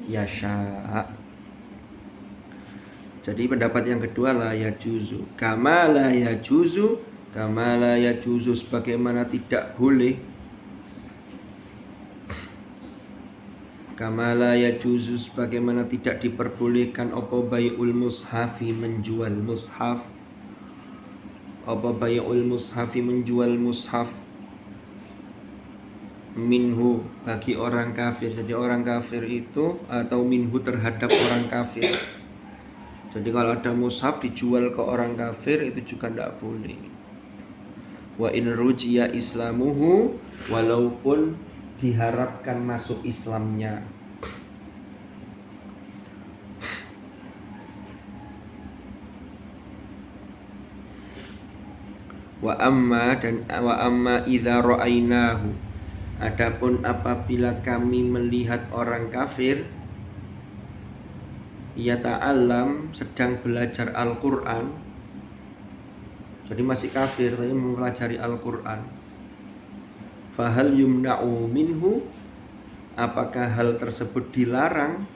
yasha. Jadi pendapat yang kedua la yajuzu. Kama la yajuzu sebagaimana tidak boleh. Kama la yajuzu sebagaimana tidak diperbolehkan apa bai'ul mushafi menjual mushaf. Apa bai'ul mushafi menjual mushaf minhu bagi orang kafir. Jadi orang kafir itu atau minhu terhadap orang kafir. Jadi kalau ada mushaf dijual ke orang kafir itu juga tidak boleh. Wa in rujiya islamuhu walaupun diharapkan masuk Islamnya. Wa amma idza ra'ainahu, adapun apabila kami melihat orang kafir yata'allam sedang belajar Al-Qur'an, jadi masih kafir tapi mempelajari Al-Qur'an, fahal yumna'u minhu, apakah hal tersebut dilarang?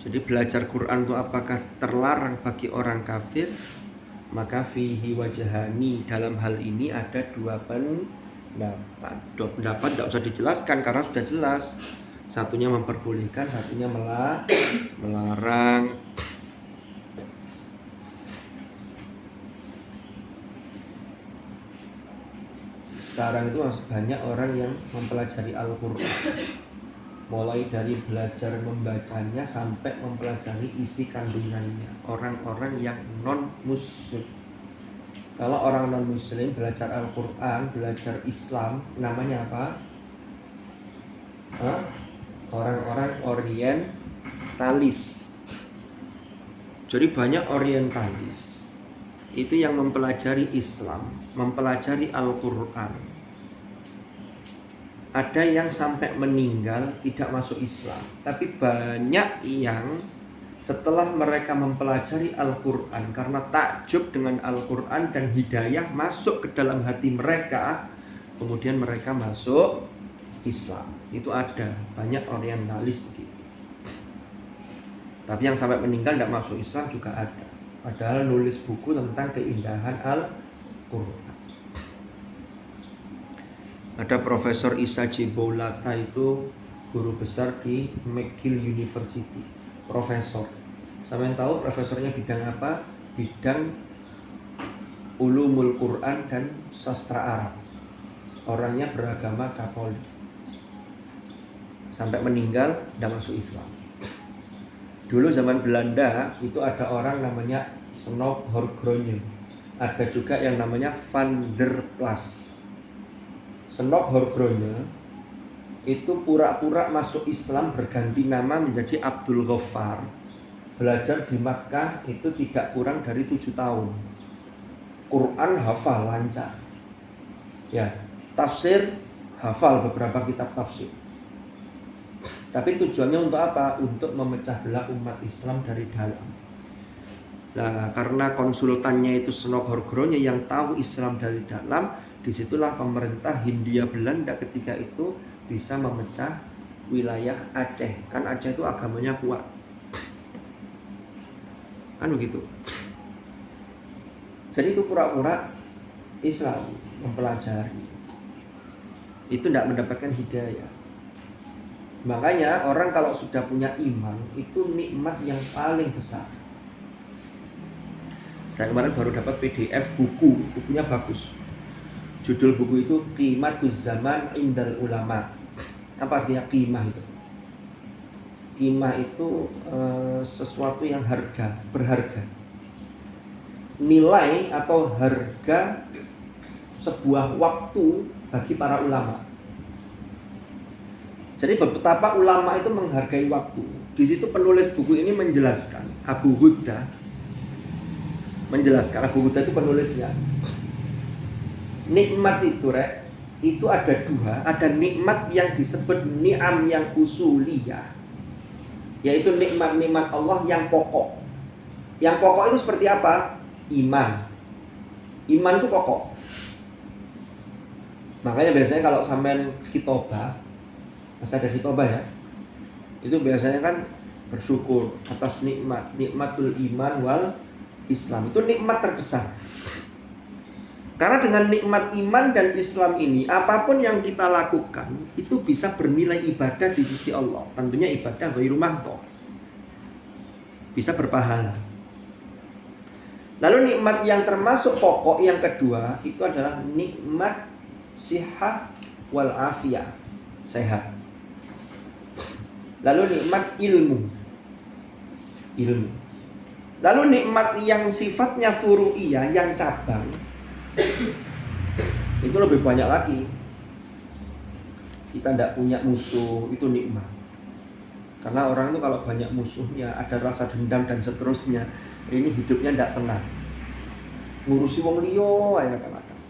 Jadi belajar Quran itu apakah terlarang bagi orang kafir? Maka fihi wajhani, dalam hal ini ada dua pendapat. Dua pendapat tidak usah dijelaskan karena sudah jelas. Satunya memperbolehkan, satunya melarang. Sekarang itu masih banyak orang yang mempelajari Al-Qur'an, mulai dari belajar membacanya sampai mempelajari isi kandungannya. Orang-orang yang non-muslim. Kalau orang non-muslim belajar Al-Qur'an, belajar Islam, namanya apa? Orang-orang orientalis. Jadi banyak orientalis itu yang mempelajari Islam, mempelajari Al-Qur'an. Ada yang sampai meninggal tidak masuk Islam, tapi banyak yang setelah mereka mempelajari Al-Qur'an karena takjub dengan Al-Qur'an dan hidayah masuk ke dalam hati mereka, kemudian mereka masuk Islam. Itu ada banyak orientalis begitu. Tapi yang sampai meninggal tidak masuk Islam juga ada. Padahal nulis buku tentang keindahan Al-Qur'an. Ada Profesor Isa Jiboulata, itu guru besar di McGill University. Profesor. Sampeyan tahu profesornya bidang apa? Bidang ulumul Quran dan sastra Arab. Orangnya beragama Katolik. Sampai meninggal tidak masuk Islam. Dulu zaman Belanda itu ada orang namanya Snop Horgrone. Ada juga yang namanya Van der Plas. Snop Horgrone itu pura-pura masuk Islam, berganti nama menjadi Abdul Ghaffar. Belajar di Makkah itu tidak kurang dari 7 tahun. Quran hafal lancar. Ya, tafsir hafal beberapa kitab tafsir. Tapi tujuannya untuk apa? Untuk memecah belah umat Islam dari dalam. Nah, karena konsultannya itu Snop Horgrone yang tahu Islam dari dalam, disitulah pemerintah Hindia Belanda ketika itu bisa memecah wilayah Aceh. Kan Aceh itu agamanya kuat. Kan begitu. Jadi itu pura-pura Islam, mempelajari. Itu tidak mendapatkan hidayah. Makanya orang kalau sudah punya iman itu nikmat yang paling besar. Saya kemarin baru dapat PDF bukunya bagus. Judul buku itu Qimatuz Zaman Indal Ulama. Apa artinya qimah itu? Qimah itu sesuatu yang berharga. Nilai atau harga sebuah waktu bagi para ulama. Jadi betapa ulama itu menghargai waktu. Di situ penulis buku ini menjelaskan, Abu Hudda menjelaskan, Abu Hudda itu penulisnya. Nikmat itu ada dua, ada nikmat yang disebut ni'am yang usuliyah, yaitu nikmat-nikmat Allah yang pokok. Yang pokok itu seperti apa? Iman. Iman itu pokok. Makanya biasanya kalau sampean khitobah, masa ada khitobah ya, itu biasanya kan bersyukur atas nikmatul iman wal Islam. Itu nikmat terbesar. Karena dengan nikmat iman dan Islam ini, apapun yang kita lakukan itu bisa bernilai ibadah di sisi Allah. Tentunya ibadah ghairu mahdhah, bisa berpahala. Lalu nikmat yang termasuk pokok yang kedua itu adalah nikmat sihah wal afiyah, sehat. Lalu nikmat ilmu. Lalu nikmat yang sifatnya furu'iyah, yang cabang, itu lebih banyak lagi. Kita tidak punya musuh, itu nikmat. Karena orang itu kalau banyak musuhnya, ada rasa dendam dan seterusnya, ini hidupnya tidak tenang. Ngurusi wong liyo aja kadang-kadang.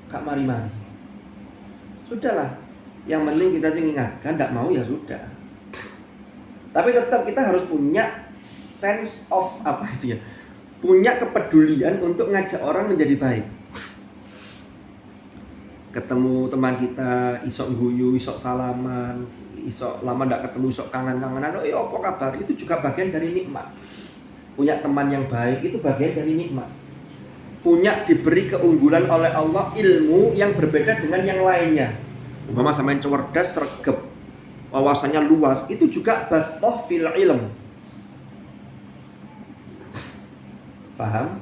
Kak mari-mari. Sudahlah. Yang penting kita mengingatkan, tidak mau ya sudah. Tapi tetap kita harus punya sense of punya kepedulian untuk ngajak orang menjadi baik. Ketemu teman kita, isok guyu, isok salaman, isok lama tidak ketemu, isok kangen-kangenan, apa kabar? Itu juga bagian dari nikmat. Punya teman yang baik itu bagian dari nikmat. Punya diberi keunggulan oleh Allah ilmu yang berbeda dengan yang lainnya. Umpama sampean cerdas, sregep, wawasannya luas, itu juga bastoh fil ilm. Paham?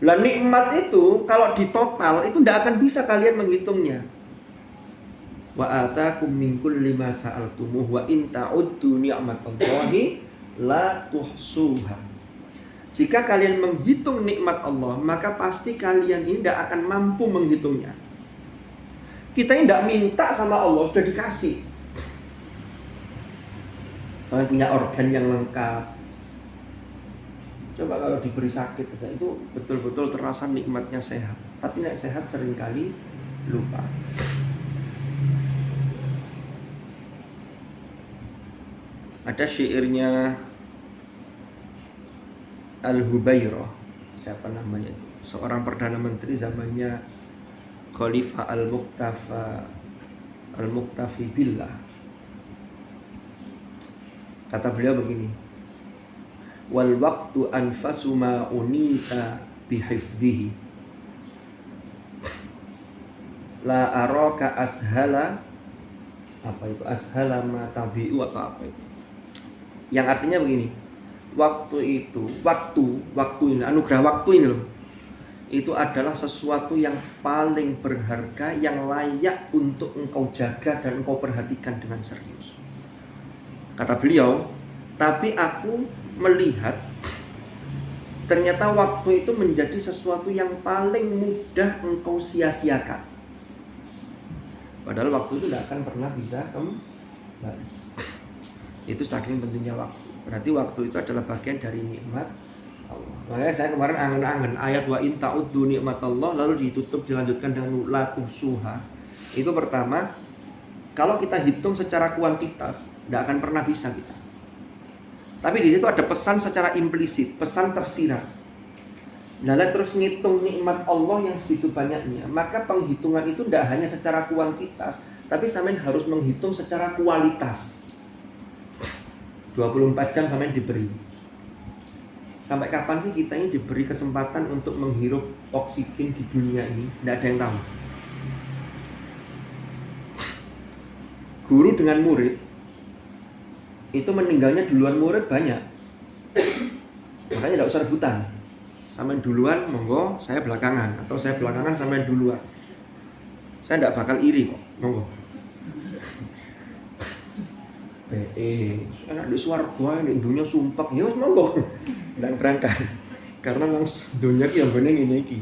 Lah nikmat itu kalau ditotal itu tidak akan bisa kalian menghitungnya. Wa atakum min kulli ma sa'altumuh wa in ta'uddu ni'matallahi la tuhsuha. Jika kalian menghitung nikmat Allah, maka pasti kalian ini tidak akan mampu menghitungnya. Kita ini tidak minta sama Allah, sudah dikasih. Soalnya punya organ yang lengkap. Coba kalau diberi sakit, itu betul-betul terasa nikmatnya sehat. Tapi nek sehat seringkali lupa. Ada syairnya Al-Hubairah, siapa namanya itu? Seorang perdana menteri zamannya Khalifah Al-Muqtafi Billah. Kata beliau begini, wal waqtu anfasu ma unita bihifdhihi la araka ashala ashala ma tadhi'u atau apa itu. Yang artinya begini, waktu ini, anugerah waktu ini loh, itu adalah sesuatu yang paling berharga, yang layak untuk engkau jaga dan engkau perhatikan dengan serius. Kata beliau, tapi aku melihat ternyata waktu itu menjadi sesuatu yang paling mudah engkau sia-siakan. Padahal waktu itu tidak akan pernah bisa kembali. Itu saking pentingnya waktu. Berarti waktu itu adalah bagian dari nikmat Allah. Makanya saya kemarin angen-angen ayat wa in ta'uddu nikmatallah, lalu dilanjutkan dengan la tuhsuha. Itu pertama, kalau kita hitung secara kuantitas tidak akan pernah bisa kita. Tapi di situ ada pesan secara implisit, pesan tersirat. Nah, terus ngitung nikmat Allah yang segitu banyaknya, maka penghitungan itu tidak hanya secara kuantitas, tapi sampean harus menghitung secara kualitas. 24 jam sampean diberi. Sampai kapan sih kita ini diberi kesempatan untuk menghirup oksigen di dunia ini? Tidak ada yang tahu. Guru dengan murid itu meninggalnya duluan murid banyak. Makanya tidak usah rebutan. Sampai duluan, monggo, saya belakangan. Atau saya belakangan sampai duluan. Saya tidak bakal iri kok, monggo. BE, enak di swarga di dunia sumpah, ya wis monggo. Ndang berangkat. Karena nang dunia ki yang ngene ngene iki.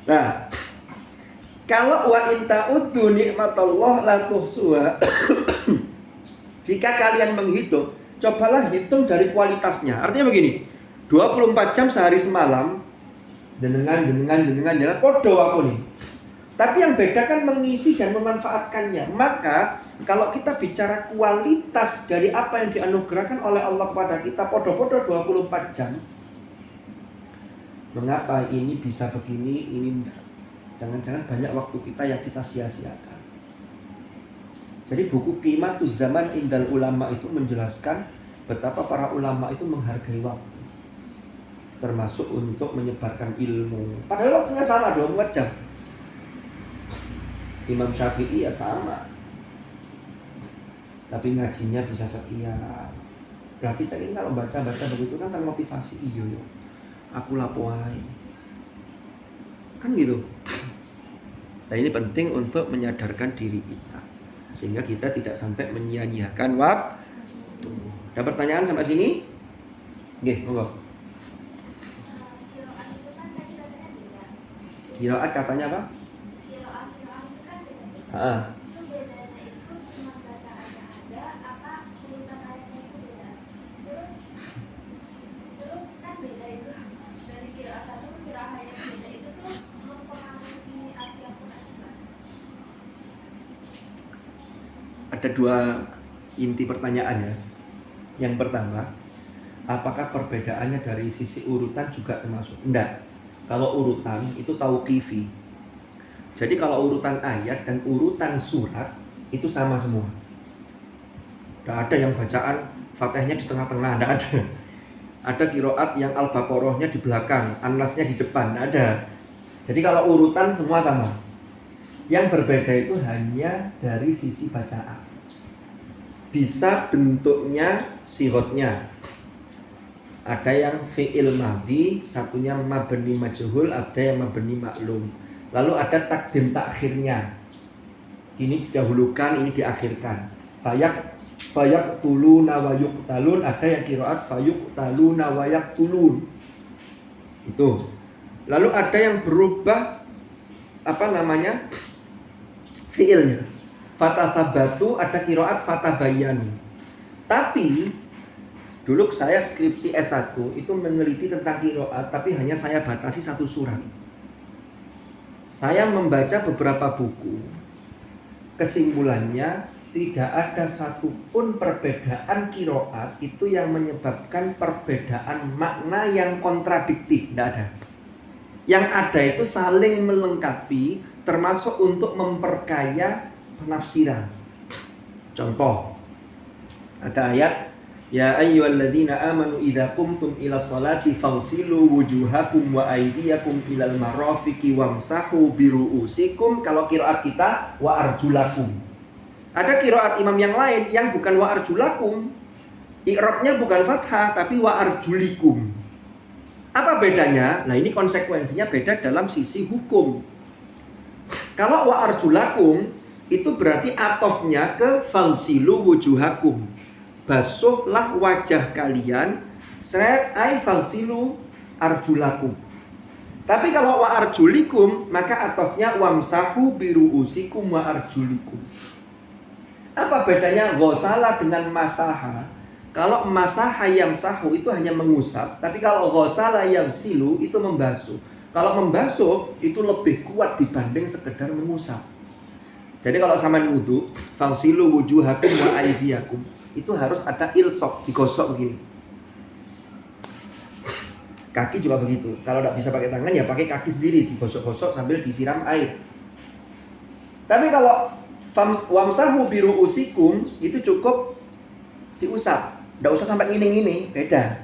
Nah, kalau wa in ta'uddu nikmatallah la tuhsuha. Jika kalian menghitung, cobalah hitung dari kualitasnya. Artinya begini, 24 jam sehari semalam jenengan podo aku nih. Tapi yang beda kan mengisi dan memanfaatkannya. Maka kalau kita bicara kualitas dari apa yang dianugerahkan oleh Allah kepada kita, podo-podo 24 jam. Mengapa ini bisa begini, ini enggak? Jangan-jangan banyak waktu kita yang kita sia-siakan. Jadi buku Qimatuz Zaman Indal Ulama itu menjelaskan betapa para ulama itu menghargai waktu, termasuk untuk menyebarkan ilmu. Padahal waktunya sama 24 jam. Imam Syafi'i ya sama, tapi ngajinya bisa sekian. Nah kita ini kalau baca-baca begitu kan termotivasi, iyo aku lapoai kan gitu. Nah ini penting untuk menyadarkan diri kita sehingga kita tidak sampai menyia-nyiakan waktu. Ada pertanyaan sampai sini? Oke, monggo. Qiraat katanya apa? Ada dua inti pertanyaan ya. Yang pertama, apakah perbedaannya dari sisi urutan juga termasuk? Enggak. Kalau urutan itu tauqifi. Jadi kalau urutan ayat dan urutan surat itu sama semua. Tidak ada yang bacaan Fatihahnya di tengah-tengah, tidak ada. Ada qiraat yang Al-Baqarahnya di belakang, An-Nasnya di depan, tidak ada. Jadi kalau urutan semua sama. Yang berbeda itu hanya dari sisi bacaan. Bisa bentuknya sirotnya. Ada yang fi'il madhi, satunya mabni majhul, ada yang mabni maklum. Lalu ada takdim takhirnya. Ini didahulukan, ini diakhirkan. Fayak tuluna wa yuqtalun, ada yang qiraat fayuqtaluna wa yaqtulun. Itu. Lalu ada yang berubah fi'ilnya. Fatathabatu, ada qiraat fatabayyanu. Tapi dulu saya skripsi S1 itu meneliti tentang qiraat, tapi hanya saya batasi satu surat. Saya membaca beberapa buku. Kesimpulannya tidak ada satupun perbedaan qiraat itu yang menyebabkan perbedaan makna yang kontradiktif, tidak ada. Yang ada itu saling melengkapi, termasuk untuk memperkaya penafsiran. Contoh, ada ayat ya ayyuhalladzina amanu idza qumtum ila sholati fagsilu wujuhakum wa aydiyakum ilal marafiqi wamsahu biruusikum. Kalau qiraat kita wa arjulakum. Ada qiraat imam yang lain yang bukan wa arjulakum. I'rabnya bukan fathah tapi wa arjulikum. Apa bedanya? Nah, ini konsekuensinya beda dalam sisi hukum. Kalau wa arjulakum itu berarti atofnya ke fagsilu wujuhakum. Basuhlah wajah kalian. Seret ai fagsilu arjulakum. Tapi kalau wa arjulikum maka atofnya wamsahu biruusikum wa arjulikum. Apa bedanya ghosala dengan masaha? Kalau masaha yamsahu itu hanya mengusap, tapi kalau ghosala yamsilu itu membasuh. Kalau membasuh itu lebih kuat dibanding sekedar mengusap. Jadi kalau sama wudu, fagsilu wujuhakum wa aydiyakum, itu harus ada ilsok, digosok begini. Kaki juga begitu. Kalau tidak bisa pakai tangan ya pakai kaki sendiri, digosok-gosok sambil disiram air. Tapi kalau wamsahu biruusikum itu cukup diusap, tidak usah sampai gini-gini, beda.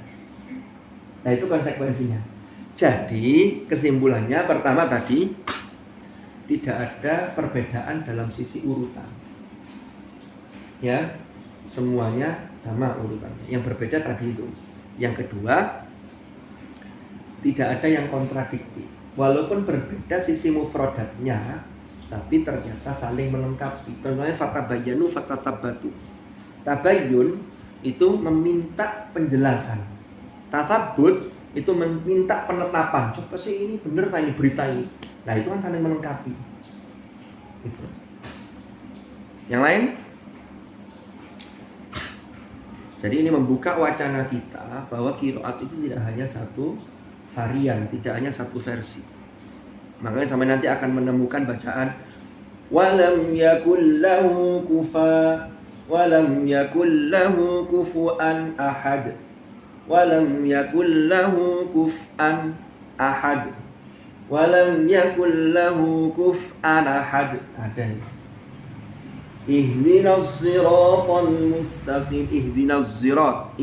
Nah itu konsekuensinya. Jadi kesimpulannya pertama tadi, tidak ada perbedaan dalam sisi urutan. Ya, semuanya sama urutannya. Yang berbeda tadi itu. Yang kedua, tidak ada yang kontradiktif. Walaupun berbeda sisi mufradatnya, tapi ternyata saling melengkapi. Contohnya fatabayyanu fatatabatu. Tabayyun itu meminta penjelasan. Tasabbut itu meminta penetapan. Coba sih ini bener tak ini berita ini. Nah itu kan saling melengkapi. Itu. Yang lain? Jadi ini membuka wacana kita bahwa qiraat itu tidak hanya satu varian, tidak hanya satu versi. Makanya sampai nanti akan menemukan bacaan walam yakul lahu kufuwan ahad. Walam yakul lahu kuf'an ahad. Walam yakul lahu kuf'an ahad. Ada ini. Ihdinas siratal mustaqim. Ihdinas sirat.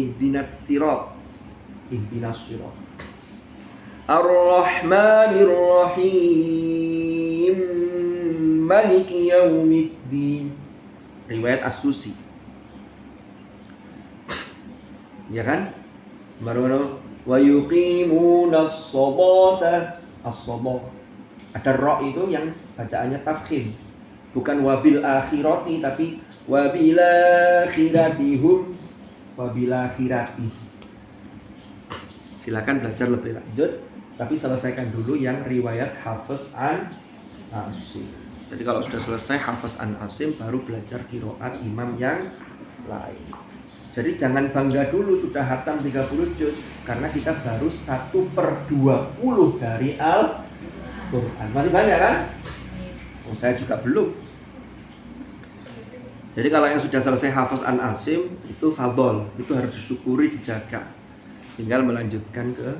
Ar-Rahmanir Rahim. Maliki yaumiddin. Riwayat As-Susi. Ya kan? Baru wa yuqimunas sholata. As-shalah. Ada ra itu yang bacaannya tafkhim. Bukan wabil akhirati tapi wabil akhiratihum, wabil akhirati. Silakan belajar lebih lanjut, tapi selesaikan dulu yang riwayat Hafiz an Asim. Jadi kalau sudah selesai Hafiz an Asim baru belajar qiraat imam yang lain. Jadi jangan bangga dulu sudah hatam 30 juz karena kita baru 1/20 dari Al-Qur'an. Masih banyak kan? Saya juga belum. Jadi kalau yang sudah selesai Hafiz an Asim itu fadhol, itu harus disyukuri, dijaga. Tinggal melanjutkan ke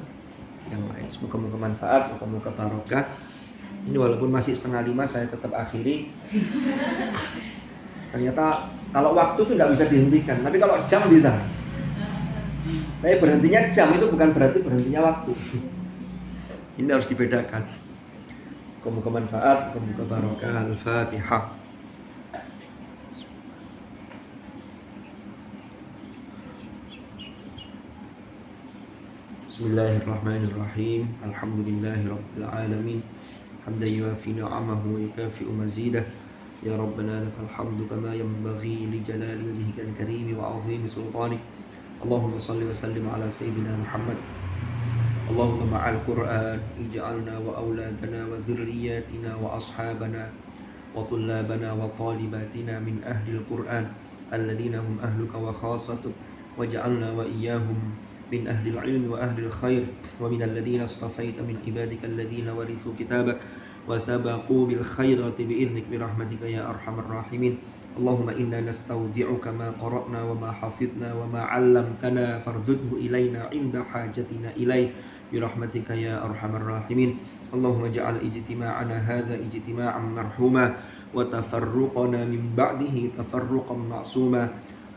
yang lain. Semoga manfaat, semoga barokah. Ini walaupun masih 4:30 saya tetap akhiri. Ternyata kalau waktu itu tidak bisa dihentikan, tapi kalau jam bisa. Tapi berhentinya jam itu bukan berarti berhentinya waktu. Ini harus dibedakan. Semoga manfaat, semoga barokah. Al-Fatihah. Bismillahirrahmanirrahim. Alhamdulillahirabbil alamin. Hamdan yuwafi ni'amahu wa yukafi'u mazidah. Ya Rabbana lakal hamdu kama yanbaghi li jalali wajhikal karim wa 'azimi sultanik. Allahumma shalli wa sallim ala sayyidina Muhammad. Allahumma ma'al Qur'an ij'alna wa auladana wa dhurriyyatina wa ashabana wa tullabana wa talibatina min ahli al-Qur'an alladhina hum ahluka wa khasatuk waj'alna wa iyyahum من أهل العلم وأهل الخير ومن الذين اصطفيت من عبادك الذين ورثوا كتابك وسبقوا بالخيرات بإذنك برحمتك يا أرحم الراحمين اللهم إنا نستودعك ما قرأنا وما حفظنا وما علمتنا فاردده إلينا عند حاجتنا إليه برحمتك يا أرحم الراحمين اللهم اجعل اجتماعنا هذا اجتماعا مرحوما وتفرقنا من بعده تفرقا معصوما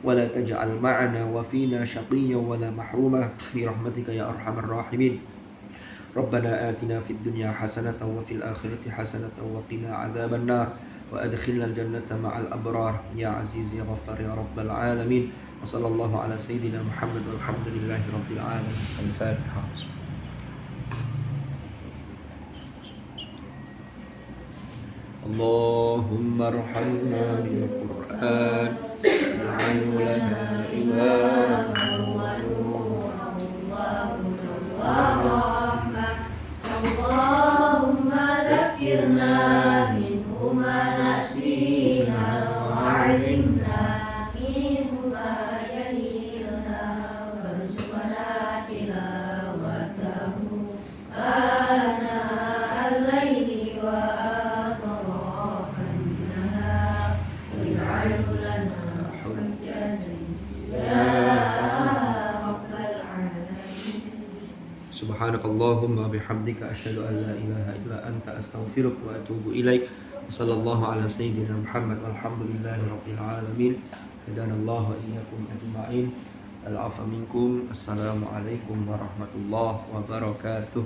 ولا تجعل معنا وفينا شقيا ولا محروما برحمتك يا أرحم الراحمين ربنا آتنا في الدنيا حسنة وفي الآخرة حسنة وقنا عذاب النار وأدخلنا الجنة مع الأبرار يا عزيز يا غفار يا رب العالمين وصلى الله على سيدنا محمد والحمد لله رب العالمين. الفاتحة. اللهم ارحمنا بالقرآن واجعل لنا إماما ونورا ورحمة اللهم ذكرنا منه ما نسينا وعلمنا منه ما جهلنا وارزقنا تلاوته آناء الليل وأطراف النهار واجعله لنا حجة يا رب العالمين. سبحانك اللهم وبحمدك أشهد أن لا إله إلا أنت أستغفرك وأتوب إليك. صلى الله على سيدنا محمد والحمد لله رب العالمين. هدانا الله وإياكم أجمعين. العفو منكم. السلام عليكم ورحمة الله وبركاته.